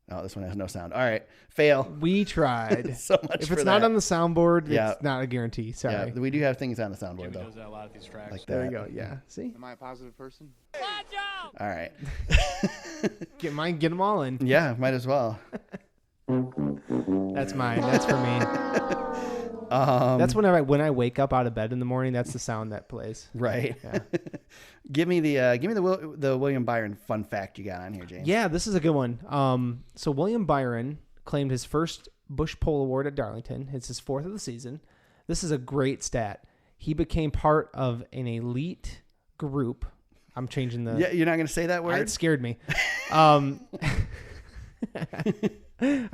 Oh, this one has no sound. All right, fail. We tried. So much if for it's that. not on the soundboard, it's not a guarantee. Sorry. Yeah, we do have things on the soundboard, though. Does that a lot at these tracks. Like There that. we go. Yeah. See? Am I a positive person? All right. Get them all in. Yeah, might as well. That's mine. That's for me. That's when I wake up out of bed in the morning. That's the sound that plays. Right. Yeah. give me the William Byron fun fact you got on here, James. Yeah, this is a good one. So William Byron claimed his first Busch Pole Award at Darlington. It's his 4th of the season. This is a great stat. He became part of an elite group. I'm changing the. Yeah, you're not going to say that word? It scared me. I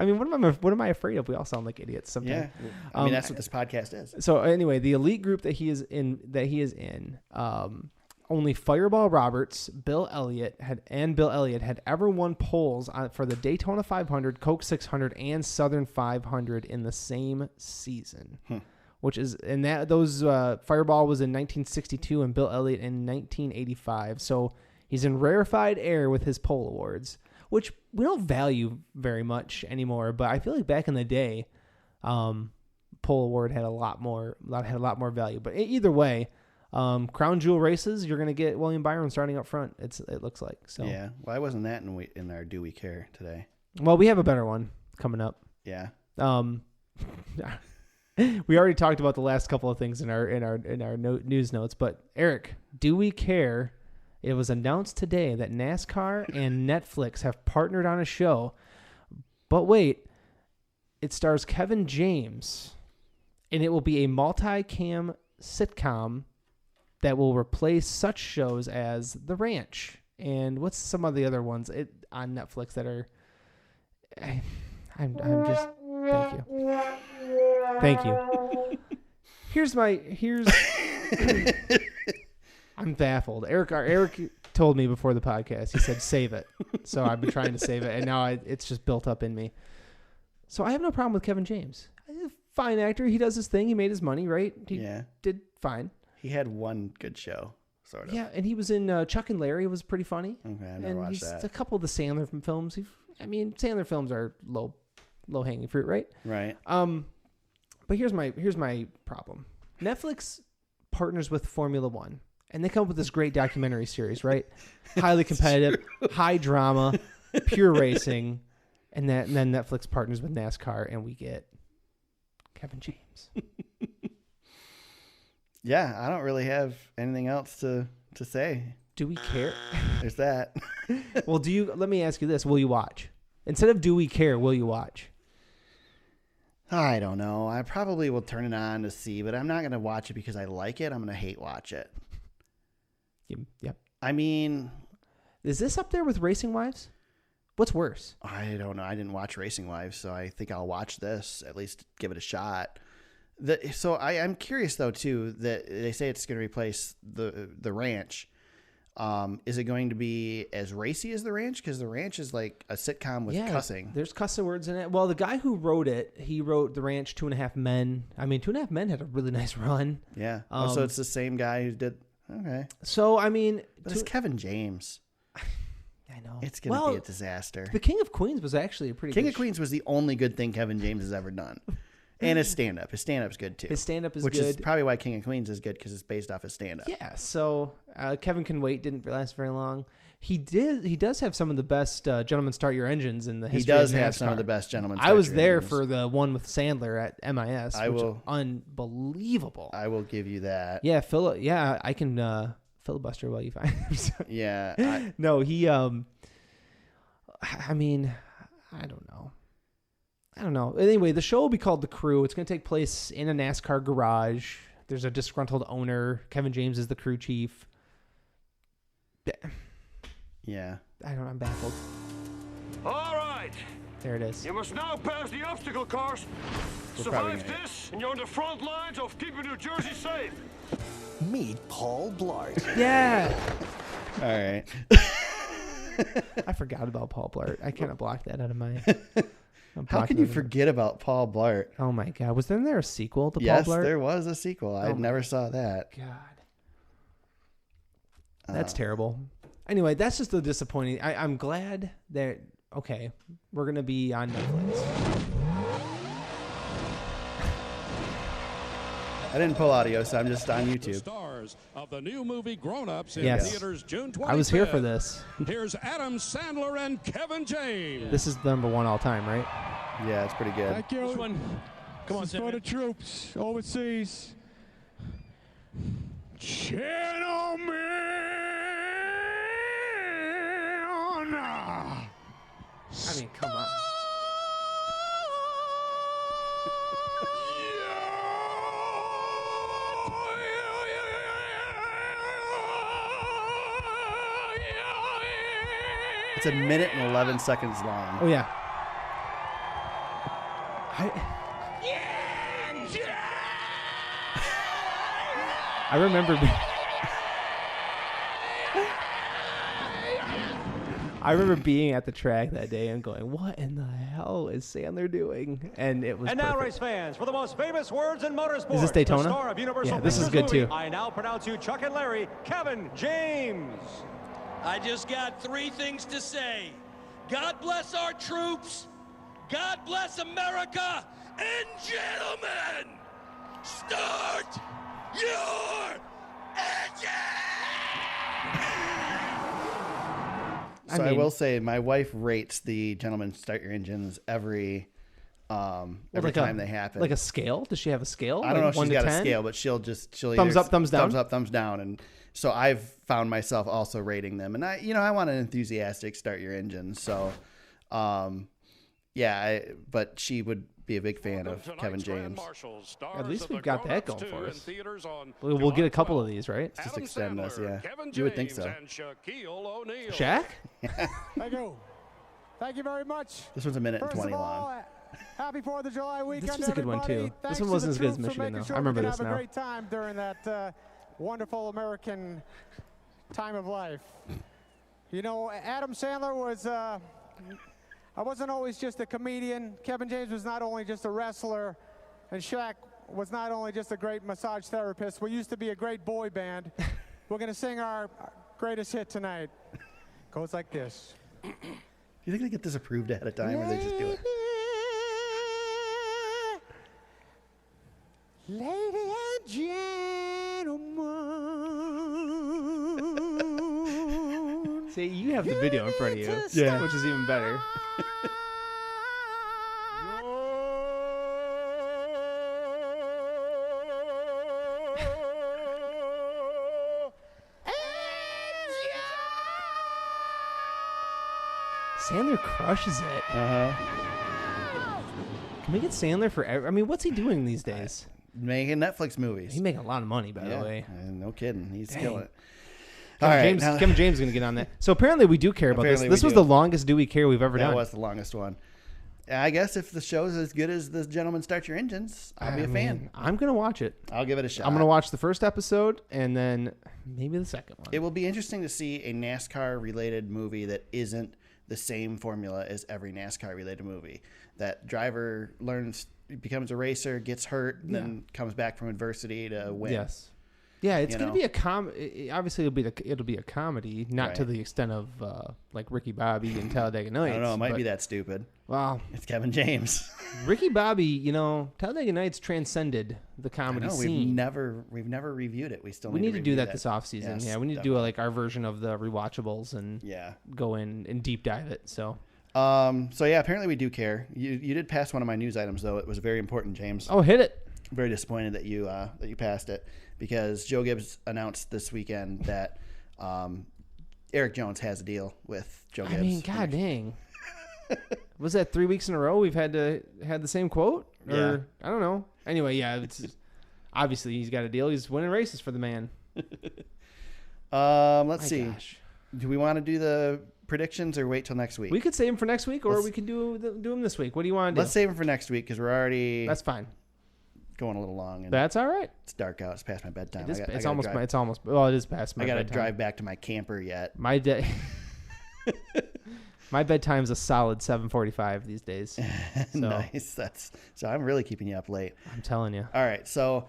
mean, what am I afraid of? We all sound like idiots sometimes. Yeah. I mean, that's what this podcast is. So anyway, the elite group that he is in, only Fireball Roberts, Bill Elliott had ever won poles for the Daytona 500, Coke 600, and Southern 500 in the same season. Which is, and those Fireball was in 1962 and Bill Elliott in 1985. So he's in rarefied air with his pole awards, which we don't value very much anymore. But I feel like back in the day, pole award had a lot more value. But either way, crown jewel races, you're gonna get William Byron starting up front. It looks like so. Yeah. Why wasn't that in our Do We Care today? Well, we have a better one coming up. Yeah. We already talked about the last couple of things in our news notes, but Eric, Do We Care? It was announced today that NASCAR and Netflix have partnered on a show. But wait, it stars Kevin James, and it will be a multi-cam sitcom that will replace such shows as The Ranch. And what's some of the other ones on Netflix that are... I'm just... Thank you. Here's I'm baffled. Eric told me before the podcast. He said save it. So I've been trying to save it, and now it's just built up in me. So I have no problem with Kevin James. fine actor. He does his thing. He made his money, right? He did fine. He had one good show, sort of. Yeah, and he was in Chuck and Larry. It was pretty funny. Okay, I never watched that. A couple of the Sandler films. Sandler films are low hanging fruit, right? Right. But here's my problem. Netflix partners with Formula One, and they come up with this great documentary series, right? Highly competitive, high drama, pure racing, and then Netflix partners with NASCAR, and we get Kevin James. Yeah, I don't really have anything else to say. Do we care? There's that. Well, let me ask you this. Will you watch? Instead of do we care, will you watch? I don't know. I probably will turn it on to see, but I'm not going to watch it because I like it. I'm going to hate watch it. Yep. I mean... Is this up there with Racing Wives? What's worse? I don't know. I didn't watch Racing Wives, so I think I'll watch this, at least give it a shot. So I'm curious, though, too, that they say it's going to replace the Ranch. Is it going to be as racy as the Ranch? Because the Ranch is like a sitcom with cussing. There's cussing words in it. Well, the guy who wrote it, he wrote The Ranch, 2.5 Men. I mean, 2.5 Men had a really nice run. Yeah. So it's the same guy who did... Okay. So, I mean... But it's Kevin James. I know. It's going to be a disaster. The King of Queens was actually a pretty King of Queens was the only good thing Kevin James has ever done. And his stand-up. His stand-up's good, too. His stand-up is good. good. Which is probably why King of Queens is good, because it's based off his stand-up. Yeah, so Kevin Can Wait didn't last very long. He does have some of the best Gentlemen Start Your Engines in the history of NASCAR. He does have some of the best Gentlemen Start Your Engines. I was there Engines. for the one with Sandler at MIS, which is unbelievable. I will give you that. Yeah, I can filibuster while you find him. So. Yeah. No, he... I mean, I don't know. Anyway, the show will be called The Crew. It's going to take place in a NASCAR garage. There's a disgruntled owner. Kevin James is the crew chief. Yeah. I'm baffled. All right. There it is. You must now pass the obstacle course. Survive this, and you're on the front lines of keeping New Jersey safe. Meet Paul Blart. Yeah. All right. I forgot about Paul Blart. I kind of blocked that out of my... How can you forget about Paul Blart? Oh, my God. Was there a sequel to Paul Blart? Yes, there was a sequel. I never saw that. God. That's terrible. Anyway, that's just the disappointing... I'm glad that... Okay, we're going to be on Netflix. I didn't pull audio, so I'm just on YouTube. Stars of the new movie Grown Ups in theaters June 25th. I was here for this. Here's Adam Sandler and Kevin James. This is the number one all time, right? Yeah, it's pretty good. Thank you. This one. Come on, for the troops overseas. Gentlemen. I mean, come on. It's a minute and 11 seconds long. Oh, yeah. I remember... I remember being at the track that day and going, what in the hell is Sandler doing? And it was And now, race fans, for the most famous words in motorsport. Is this Daytona? The star of Universal Yeah, this is Pictures good movie, too. I now pronounce you Chuck and Larry, Kevin James. I just got 3 things to say. God bless our troops. God bless America. And gentlemen, start your engine! So I will say, my wife rates the Gentlemen Start Your Engines every time they happen. Like a scale? Does she have a scale? I don't know if she's got 10? a scale, but she'll thumbs up, thumbs down. Thumbs up, thumbs down. And so I've found myself also rating them. And I want an enthusiastic Start Your Engine. So, but she would be a big fan of Kevin James. At least we've got that going for us. We'll get a couple of these, right? Just extend us, yeah. You would think so. Shaq? Thank you. Thank you very much. This one's a minute and 20 long. Happy 4th of July weekend, This was a good one, too. This one wasn't as good as Michigan, though. I remember this now. Have a great time during that wonderful American time of life. You know, Adam Sandler was... I wasn't always just a comedian. Kevin James was not only just a wrestler, And Shaq was not only just a great massage therapist, we used to be a great boy band. We're going to sing our greatest hit tonight. Goes like this. Do you think they get this approved ahead of time, or they just do it? Lady and gentlemen. See, you have the video in front of you, Yeah. which is even better. Sandler crushes it. Can we get Sandler for? I mean, what's he doing these days? Making Netflix movies. He's making a lot of money, by the way. No kidding. He's killing it. Kevin James is going to get on that. So apparently we do care about this. This was the longest Do We Care we've ever done. That was the longest one. I guess if the show's as good as the Gentlemen Start Your Engines, I'll be a fan. I'm going to watch it. I'll give it a shot. I'm going to watch the first episode and then maybe the second one. It will be interesting to see a NASCAR-related movie that isn't the same formula as every NASCAR-related movie. That driver becomes a racer, gets hurt, and then comes back from adversity to win. Yes. Yeah, it's going to be a obviously it'll be a comedy, not to the extent of like Ricky Bobby and Talladega Nights. I don't know, it might be that stupid. Well, it's Kevin James. Ricky Bobby, Talladega Nights transcended the comedy scene. We've never reviewed it. We need to do that this offseason. Yes, yeah, we need to do our version of the rewatchables and go in and deep dive it. So apparently we do care. You did pass one of my news items though. It was very important, James. Oh, hit it. Very disappointed that you passed it, because Joe Gibbs announced this weekend that Erik Jones has a deal with Joe Gibbs. I mean, god dang. Was that 3 weeks in a row we've had the same quote? Or, I don't know. Anyway, it's obviously he's got a deal. He's winning races for the man. Let's see. Gosh. Do we want to do the predictions or wait till next week? We could save them for next week, or we can do them this week. What do you want to do? Let's save them for next week, because we're already... That's fine. Going a little long. And that's all right. It's dark out. It's past my bedtime. It is past my bedtime. I got to drive back to my camper yet. My bedtime's a solid 7:45 these days. So. Nice. So I'm really keeping you up late. I'm telling you. All right. So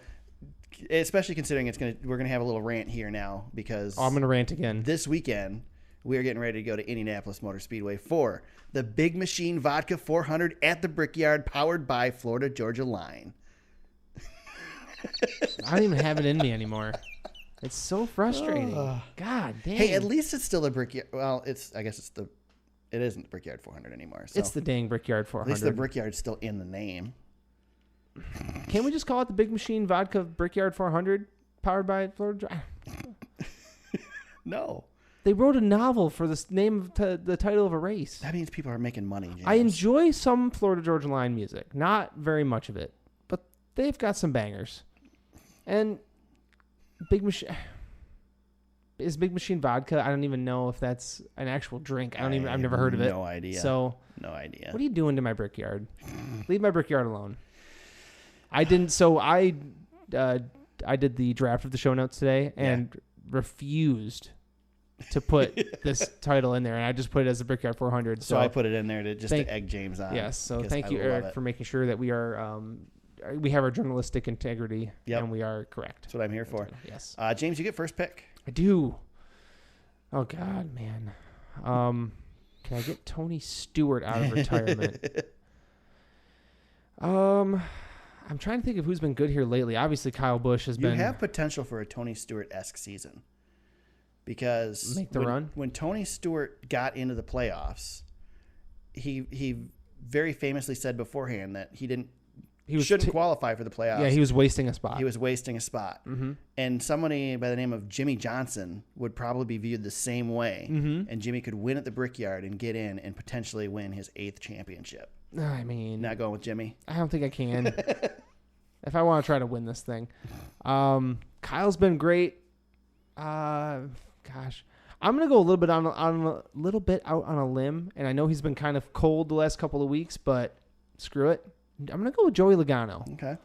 especially considering we're gonna have a little rant here now, because I'm gonna rant again. This weekend we are getting ready to go to Indianapolis Motor Speedway for the Big Machine Vodka 400 at the Brickyard, powered by Florida Georgia Line. I don't even have it in me anymore. It's so frustrating. God damn. Hey, at least it's still the Brickyard. Well, it isn't the Brickyard 400 anymore. So. It's the dang Brickyard 400. At least the Brickyard's still in the name. Can't we just call it the Big Machine Vodka Brickyard 400, powered by Florida? No. They wrote a novel for the name of the title of a race. That means people are making money, James. I enjoy some Florida Georgia Line music. Not very much of it. But they've got some bangers. And Big Machine... Is Big Machine vodka? I don't even know if that's an actual drink. I've never heard of it. No idea. So no idea. What are you doing to my Brickyard? Leave my Brickyard alone. I didn't. So I did the draft of the show notes today and refused to put this title in there, and I just put it as the Brickyard 400. So I put it in there to egg James on. Yes. So thank you, Eric, for making sure that we are. We have our journalistic integrity, and we are correct. That's what I'm here for. Yes. James, you get first pick. I do. Oh God, man. Can I get Tony Stewart out of retirement? I'm trying to think of who's been good here lately. Obviously, Kyle Busch has been. You have potential for a Tony Stewart-esque season, because when Tony Stewart got into the playoffs, he very famously said beforehand that he shouldn't qualify for the playoffs. Yeah, he was wasting a spot. Mm-hmm. And somebody by the name of Jimmy Johnson would probably be viewed the same way. Mm-hmm. And Jimmy could win at the Brickyard and get in and potentially win his 8th championship. I mean... Not going with Jimmy? I don't think I can. If I want to try to win this thing. Kyle's been great. Gosh. I'm going to go a little bit out on a limb. And I know he's been kind of cold the last couple of weeks, but screw it. I'm going to go with Joey Logano. Okay.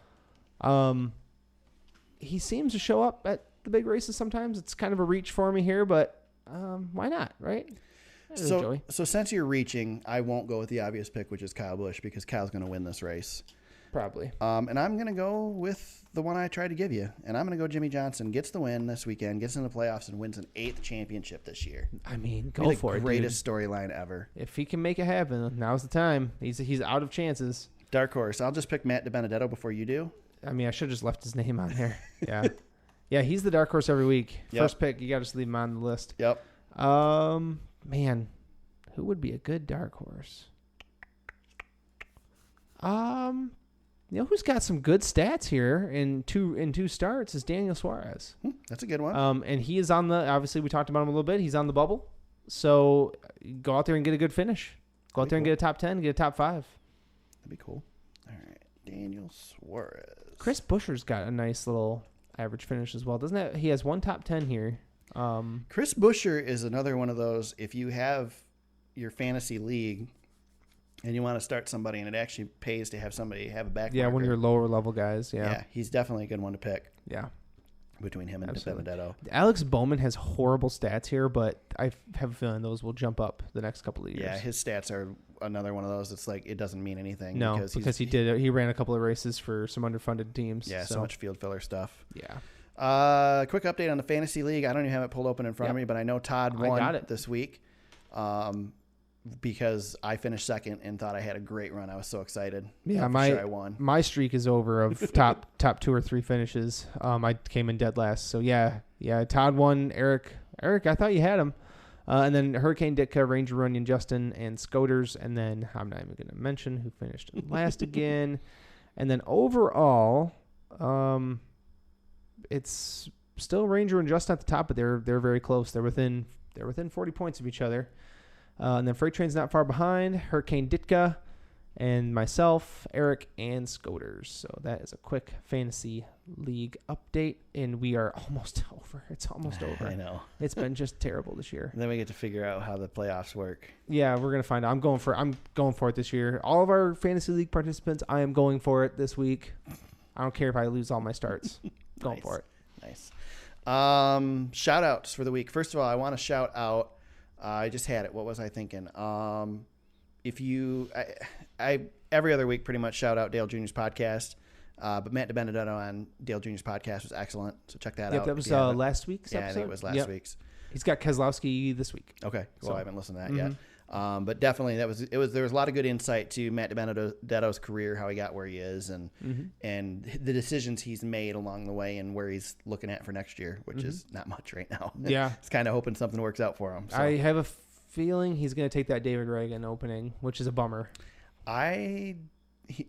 He seems to show up at the big races sometimes. It's kind of a reach for me here, but why not, right? So since you're reaching, I won't go with the obvious pick, which is Kyle Busch, because Kyle's going to win this race. Probably. And I'm going to go with the one I tried to give you. And I'm going to go Jimmy Johnson. Gets the win this weekend, gets in the playoffs, and wins an 8th championship this year. I mean, go for it, the greatest storyline ever. If he can make it happen, now's the time. He's out of chances. Dark horse. I'll just pick Matt DiBenedetto before you do. I mean, I should have just left his name on there. Yeah. Yeah, he's the dark horse every week. Yep. First pick, you got to just leave him on the list. Yep. Man, who would be a good dark horse? You know who's got some good stats here in two starts is Daniel Suarez. That's a good one. And he is on the, obviously we talked about him a little bit. He's on the bubble. So go out there and get a good finish. Go out there and get a top 10, get a top 5. That'd be cool. All right. Daniel Suarez. Chris Buescher's got a nice little average finish as well. Doesn't that? He has one top 10 here. Chris Buescher is another one of those, if you have your fantasy league and you want to start somebody and it actually pays to have somebody have a back Yeah, marker. one of your lower level guys. Yeah, he's definitely a good one to pick. Yeah. Between him and DiBenedetto. Alex Bowman has horrible stats here, but I have a feeling those will jump up the next couple of years. Yeah, his stats are another one of those. It's like it doesn't mean anything. No, because he ran a couple of races for some underfunded teams. Yeah, so much field filler stuff. Yeah. Quick update on the fantasy league. I don't even have it pulled open in front of me, but I know Todd won this week. Because I finished second and thought I had a great run. I was so excited. Yeah, I won. My streak is over of top 2 or 3 finishes. I came in dead last. So yeah. Todd won. Eric, I thought you had him. And then Hurricane Ditka, Ranger Runyon, Justin, and Scoters. And then I'm not even going to mention who finished last again. And then overall, it's still Ranger and Justin at the top, but they're very close. They're within 40 points of each other. And then Freight Train's not far behind. Hurricane Ditka and myself, Eric, and Scoters. So that is a quick fantasy league update, and we are almost over. It's almost over. I know. It's been just terrible this year. And then we get to figure out how the playoffs work. Yeah, we're gonna find out. I'm going for it this year. All of our fantasy league participants, I am going for it this week. I don't care if I lose all my starts. Going for it. Nice. Shout outs for the week. First of all, I want to shout out. I just had it. What was I thinking? If you, I every other week pretty much shout out Dale Jr.'s podcast, but Matt DiBenedetto on Dale Jr.'s podcast was excellent. So check that out. That was last week's episode. Yeah, I think it was last week's. He's got Keselowski this week. Okay, so I haven't listened to that yet. But definitely there was a lot of good insight to Matt DiBenedetto's career, how he got where he is, and the decisions he's made along the way, and where he's looking at for next year, which is not much right now. Yeah, he's kind of hoping something works out for him. So. I have a feeling he's going to take that David Reagan opening, which is a bummer.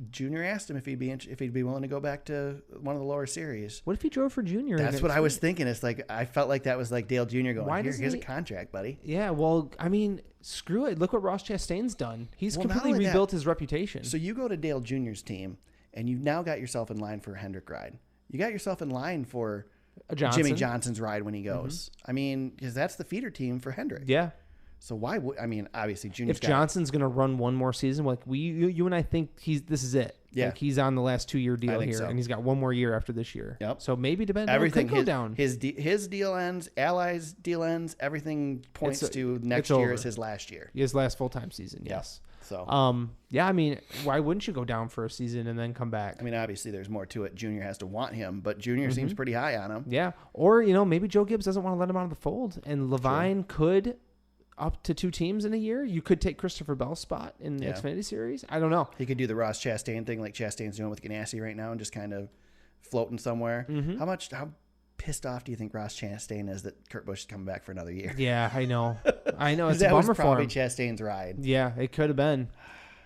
Junior asked him if he'd be willing to go back to one of the lower series. What if he drove for Junior? That's what I was thinking. It's like I felt like that was like Dale Jr. going, here's a contract, buddy. Yeah, well, I mean, screw it. Look what Ross Chastain's done. He's completely rebuilt his reputation. So you go to Dale Jr.'s team, and you've now got yourself in line for a Hendrick ride. You got yourself in line for Jimmy Johnson's ride when he goes. I mean, because that's the feeder team for Hendrick. Yeah. So why would obviously Junior's if Johnson's going to run one more season, like you and I think this is it. Yeah, like he's on the last 2-year deal here, and he's got one more year after this year. Yep. So maybe DiBenedetto could go down. His deal ends, Allies deal ends. Everything points to next year is his last year. His last full-time season. Yes. So yeah, I mean, why wouldn't you go down for a season and then come back? I mean, obviously there's more to it. Junior has to want him, but Junior seems pretty high on him. Yeah. Or maybe Joe Gibbs doesn't want to let him out of the fold, and Levine could. Up to 2 teams in a year. You could take Christopher Bell's spot in the Xfinity Series. I don't know. He could do the Ross Chastain thing like Chastain's doing with Ganassi right now and just kind of floating somewhere. How pissed off do you think Ross Chastain is that Kurt Busch is coming back for another year? Yeah, I know. It's a bummer was probably for him. Chastain's ride. Yeah, it could have been.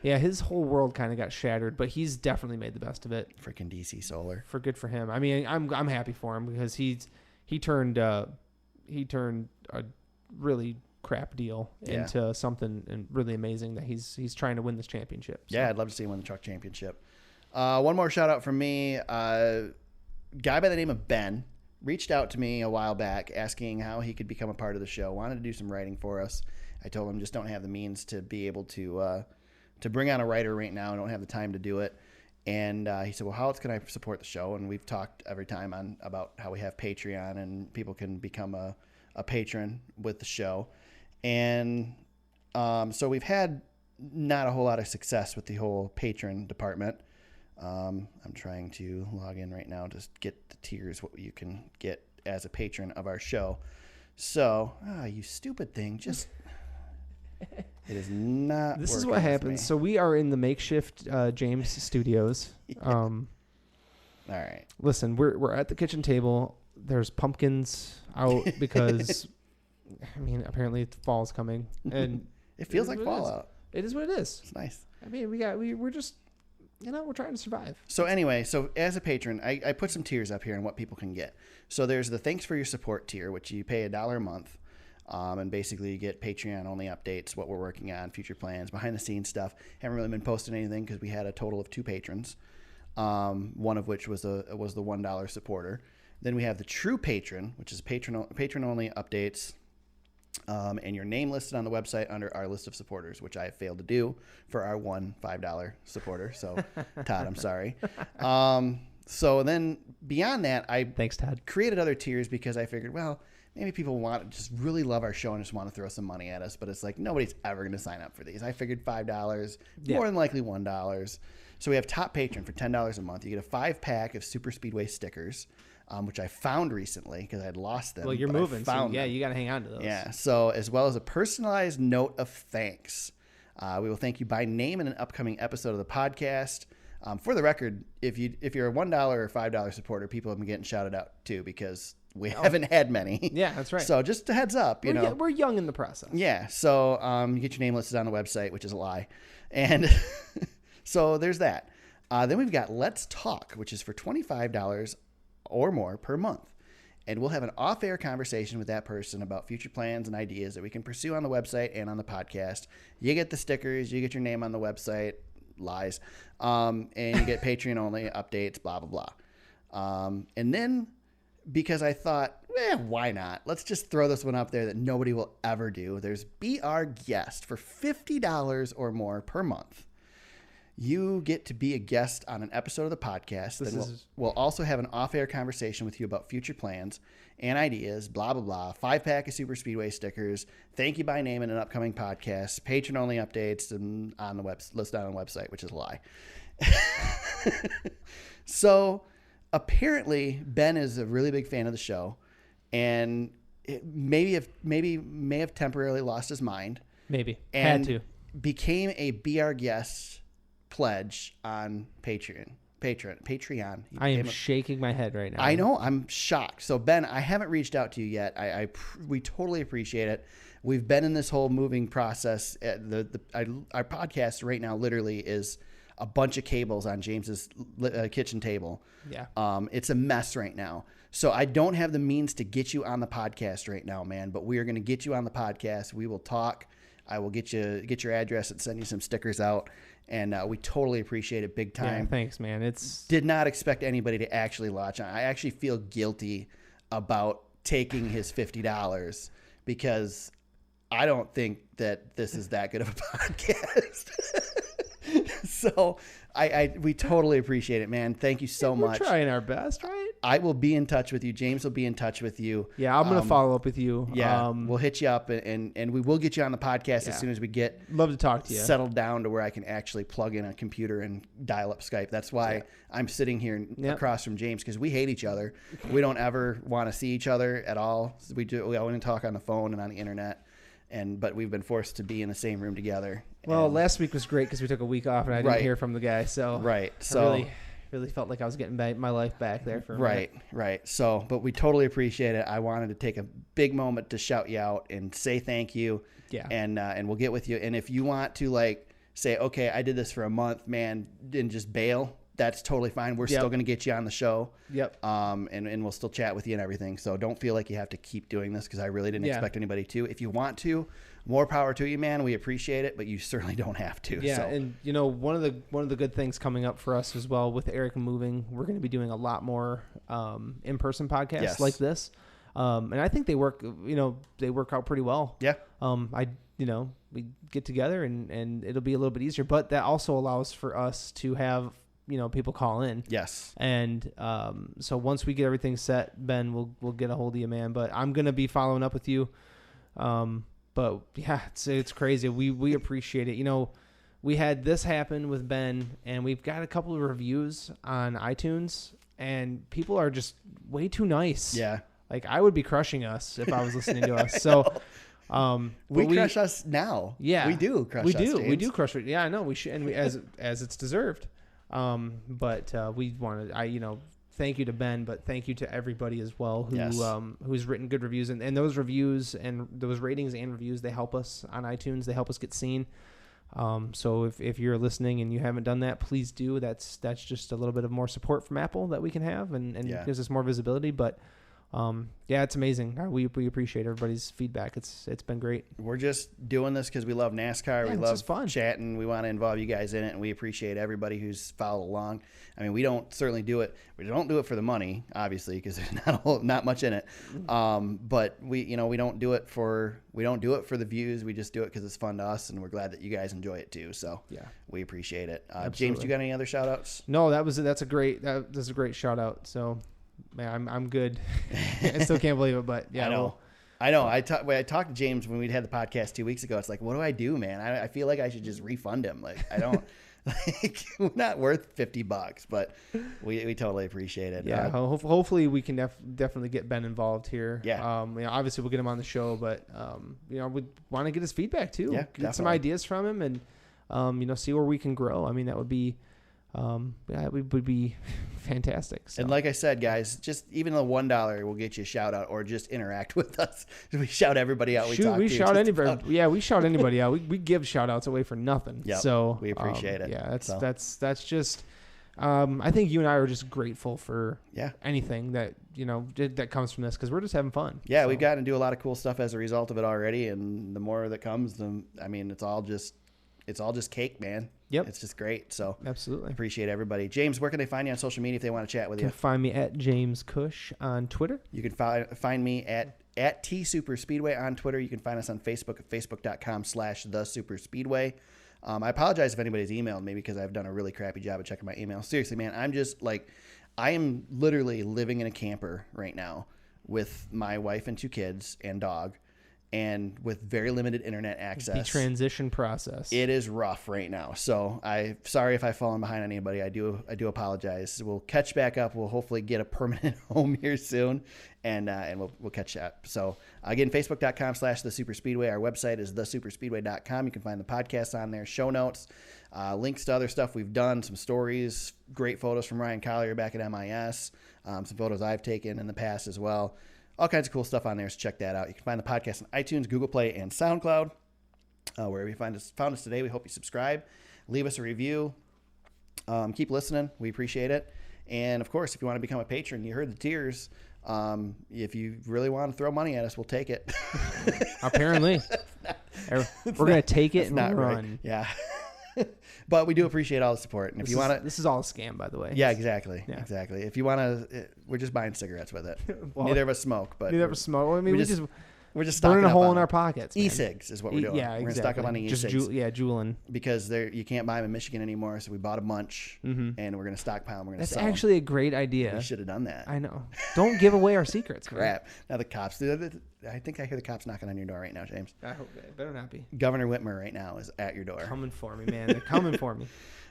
Yeah, his whole world kind of got shattered, but he's definitely made the best of it. Freaking DC Solar. Good for him. I mean, I'm happy for him because he turned a really crap deal into something really amazing that he's trying to win this championship. So. Yeah, I'd love to see him win the truck championship. One more shout out from me. Guy by the name of Ben reached out to me a while back asking how he could become a part of the show. Wanted to do some writing for us. I told him just don't have the means to be able to bring on a writer right now. I don't have the time to do it. And he said, well, how else can I support the show? And we've talked every time about how we have Patreon and people can become a patron with the show. And so we've had not a whole lot of success with the whole patron department. I'm trying to log in right now to get the tiers, what you can get as a patron of our show. So, you stupid thing, just it is not. This is what happens. So we are in the makeshift James studios. All right. Listen, we're at the kitchen table. There's pumpkins out because, I mean, apparently fall's coming, and it feels like fall out. It is what it is. It's nice. I mean, we're just, we're trying to survive. So anyway, as a patron, I put some tiers up here on what people can get. So there's the thanks for your support tier, which you pay $1 a month. And basically you get Patreon only updates, what we're working on, future plans, behind the scenes stuff. Haven't really been posting anything because we had a total of 2 patrons. One of which was the $1 supporter. Then we have the true patron, which is patron only updates. And your name listed on the website under our list of supporters, which I have failed to do for our one $5 supporter. So Todd, I'm sorry. So then beyond that, thanks, Todd, created other tiers because I figured, well, maybe people want to just really love our show and just want to throw some money at us, but it's like nobody's ever going to sign up for these. I figured $5, more than likely $1. So we have top patron for $10 a month. You get a 5-pack of Super Speedway stickers, which I found recently because I had lost them. Well, you're moving, so yeah, you got to hang on to those. Yeah. So as well as a personalized note of thanks. We will thank you by name in an upcoming episode of the podcast. For the record, if you're a $1 or $5 supporter, people have been getting shouted out too because we haven't had many. Yeah, that's right. So just a heads up, we're young in the process. Yeah. So you get your name listed on the website, which is a lie, and so there's that. Then we've got Let's Talk, which is for $25 or more per month, and we'll have an off-air conversation with that person about future plans and ideas that we can pursue on the website and on the podcast. You get the stickers, you get your name on the website. Lies. And you get Patreon only updates, blah, blah, blah. And then because I thought, why not? Let's just throw this one up there that nobody will ever do. There's Be Our Guest for $50 or more per month. You get to be a guest on an episode of the podcast. We'll also have an off-air conversation with you about future plans and ideas, blah, blah, blah. 5-pack of Super Speedway stickers. Thank you by name in an upcoming podcast. Patron-only updates and on the listed on the website, which is a lie. So apparently Ben is a really big fan of the show and may have temporarily lost his mind. Maybe. And had to. Became a Be Our Guest pledge on Patreon. I am shaking my head right now. I know. I'm shocked. So Ben, I haven't reached out to you yet. We totally appreciate it. We've been in this whole moving process. Our podcast right now literally is a bunch of cables on James's kitchen table. Yeah. It's a mess right now. So I don't have the means to get you on the podcast right now, man, but we are going to get you on the podcast. We will talk. I will get your address and send you some stickers out. And we totally appreciate it big time. Yeah, thanks, man. Did not expect anybody to actually latch on. I actually feel guilty about taking his $50 because I don't think that this is that good of a podcast. So we totally appreciate it, man. Thank you so much. We're trying our best, right? I will be in touch with you. James will be in touch with you. Yeah, I'm going to follow up with you. Yeah, we'll hit you up and we will get you on the podcast as soon as we get love to talk to you. Settled down to where I can actually plug in a computer and dial up Skype. That's why I'm sitting here across from James because we hate each other. We don't ever want to see each other at all. We only talk on the phone and on the internet. But we've been forced to be in the same room together. Well, last week was great because we took a week off and I didn't hear from the guy. So So really felt like I was getting my life back there for a minute. Right. So, but we totally appreciate it. I wanted to take a big moment to shout you out and say thank you. Yeah. And we'll get with you. And if you want to say, okay, I did this for a month, man, and just bail, that's totally fine. We're still going to get you on the show. Yep. And we'll still chat with you and everything. So don't feel like you have to keep doing this because I really didn't expect anybody to. If you want to, more power to you, man. We appreciate it, but you certainly don't have to. Yeah. So. And one of the good things coming up for us as well with Erik moving, we're going to be doing a lot more in-person podcasts like this. And I think they work out pretty well. Yeah. We get together and it'll be a little bit easier, but that also allows for us to have people call in. Yes. And so once we get everything set, Ben, we'll get a hold of you, man. But I'm gonna be following up with you. But yeah, it's crazy. We appreciate it. we had this happen with Ben, and we've got a couple of reviews on iTunes, and people are just way too nice. Yeah. Like, I would be crushing us if I was listening to us. So, we crush us now. Yeah, we do crush us. James. We do crush it. Yeah, I know we should, and we, as it's deserved. But we wanted, thank you to Ben, but thank you to everybody as well who's written good reviews, and those reviews and those ratings and reviews, they help us on iTunes. They help us get seen. So if you're listening and you haven't done that, please do. That's just a little bit of more support from Apple that we can have, and gives us more visibility. But it's amazing. We appreciate everybody's feedback. It's been great. We're just doing this because we love NASCAR. We love fun chatting. We want to involve you guys in it, and we appreciate everybody who's followed along. I mean, we don't certainly do it. We don't do it for the money, obviously, because there's not much in it. But we don't do it for the views. We just do it because it's fun to us, and we're glad that you guys enjoy it too. So we appreciate it. James, you got any other shout outs? No, that's a great shout out. So. Man, I'm good. I still can't believe it, but yeah. I know. I talked to James when we had the podcast 2 weeks ago. It's like, what do I do, man? I feel like I should just refund him. Like, I don't. Like, we're not worth $50, but we totally appreciate it. Yeah. Hopefully we can definitely get Ben involved here. Yeah. Obviously we'll get him on the show, but we want to get his feedback too. Yeah, get some ideas from him, and see where we can grow. I mean, that would be. It would be fantastic. So. And like I said, guys, just even the $1 will get you a shout out, or just interact with us. We shout everybody out. We shout anybody. Yeah, we shout anybody out. We give shout outs away for nothing. Yep, so we appreciate it. Yeah, that's just. I think you and I are just grateful for anything that that comes from this, because we're just having fun. Yeah, we've gotten to do a lot of cool stuff as a result of it already, and the more that comes, it's all just cake, man. Yep. It's just great. So absolutely appreciate everybody. James, where can they find you on social media if they want to chat with you? You can find me at James Cush on Twitter. You can find me at TSuperspeedway on Twitter. You can find us on Facebook at facebook.com/thesuperspeedway. I apologize if anybody's emailed me, because I've done a really crappy job of checking my email. Seriously, man, I am literally living in a camper right now with my wife and 2 kids and dog, and with very limited internet access. The transition process. It is rough right now. So sorry if I've fallen behind anybody. I do apologize. We'll catch back up. We'll hopefully get a permanent home here soon, and we'll catch up. So again, facebook.com/thesuperspeedway. Our website is thesuperspeedway.com. You can find the podcast on there, show notes, links to other stuff we've done, some stories, great photos from Ryan Collier back at MIS, some photos I've taken in the past as well. All kinds of cool stuff on there, so check that out. You can find the podcast on iTunes, Google Play, and SoundCloud. Wherever you found us today, we hope you subscribe. Leave us a review. Keep listening. We appreciate it. And, of course, if you want to become a patron, you heard the tiers. If you really want to throw money at us, we'll take it. Apparently. We're going to take it and run. Right. Yeah. But we do appreciate all the support. And if you want to, this is all a scam, by the way. Yeah, exactly. Yeah. Exactly. If you want to, we're just buying cigarettes with it. Well, neither of us smoke, but neither of us smoke. I mean, we're just burning a hole in our pockets. E-cigs is what we're doing. Yeah, exactly. We're gonna stock up on the e-cigs. Juuling. Because you can't buy them in Michigan anymore, so we bought a bunch, and we're gonna stockpile them. We're gonna sell them. That's actually a great idea. We should have done that. I know. Don't give away our secrets. Crap. Now the cops. I think I hear the cops knocking on your door right now, James. I hope they better not be. Governor Whitmer right now is at your door. Coming for me, man. They're coming for me.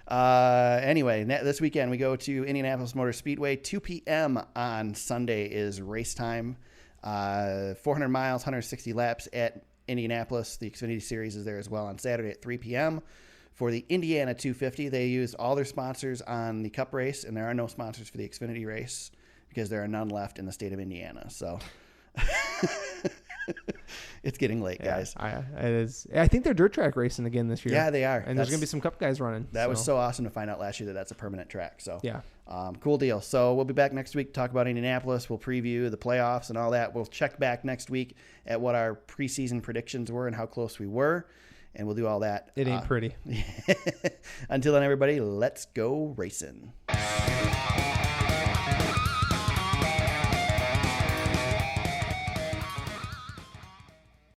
Anyway, this weekend we go to Indianapolis Motor Speedway. 2 p.m. on Sunday is race time. 400 miles, 160 laps at Indianapolis. The Xfinity Series is there as well on Saturday at 3 p.m. For the Indiana 250, they used all their sponsors on the Cup race, and there are no sponsors for the Xfinity race because there are none left in the state of Indiana. So it's getting late, guys. It is. I think they're dirt track racing again this year. Yeah, they are. And there's going to be some Cup guys running. That was so awesome to find out last year that that's a permanent track. So yeah, cool deal. So we'll be back next week to talk about Indianapolis. We'll preview the playoffs and all that. We'll check back next week at what our preseason predictions were and how close we were. And we'll do all that. It ain't pretty. Until then, everybody, let's go racing.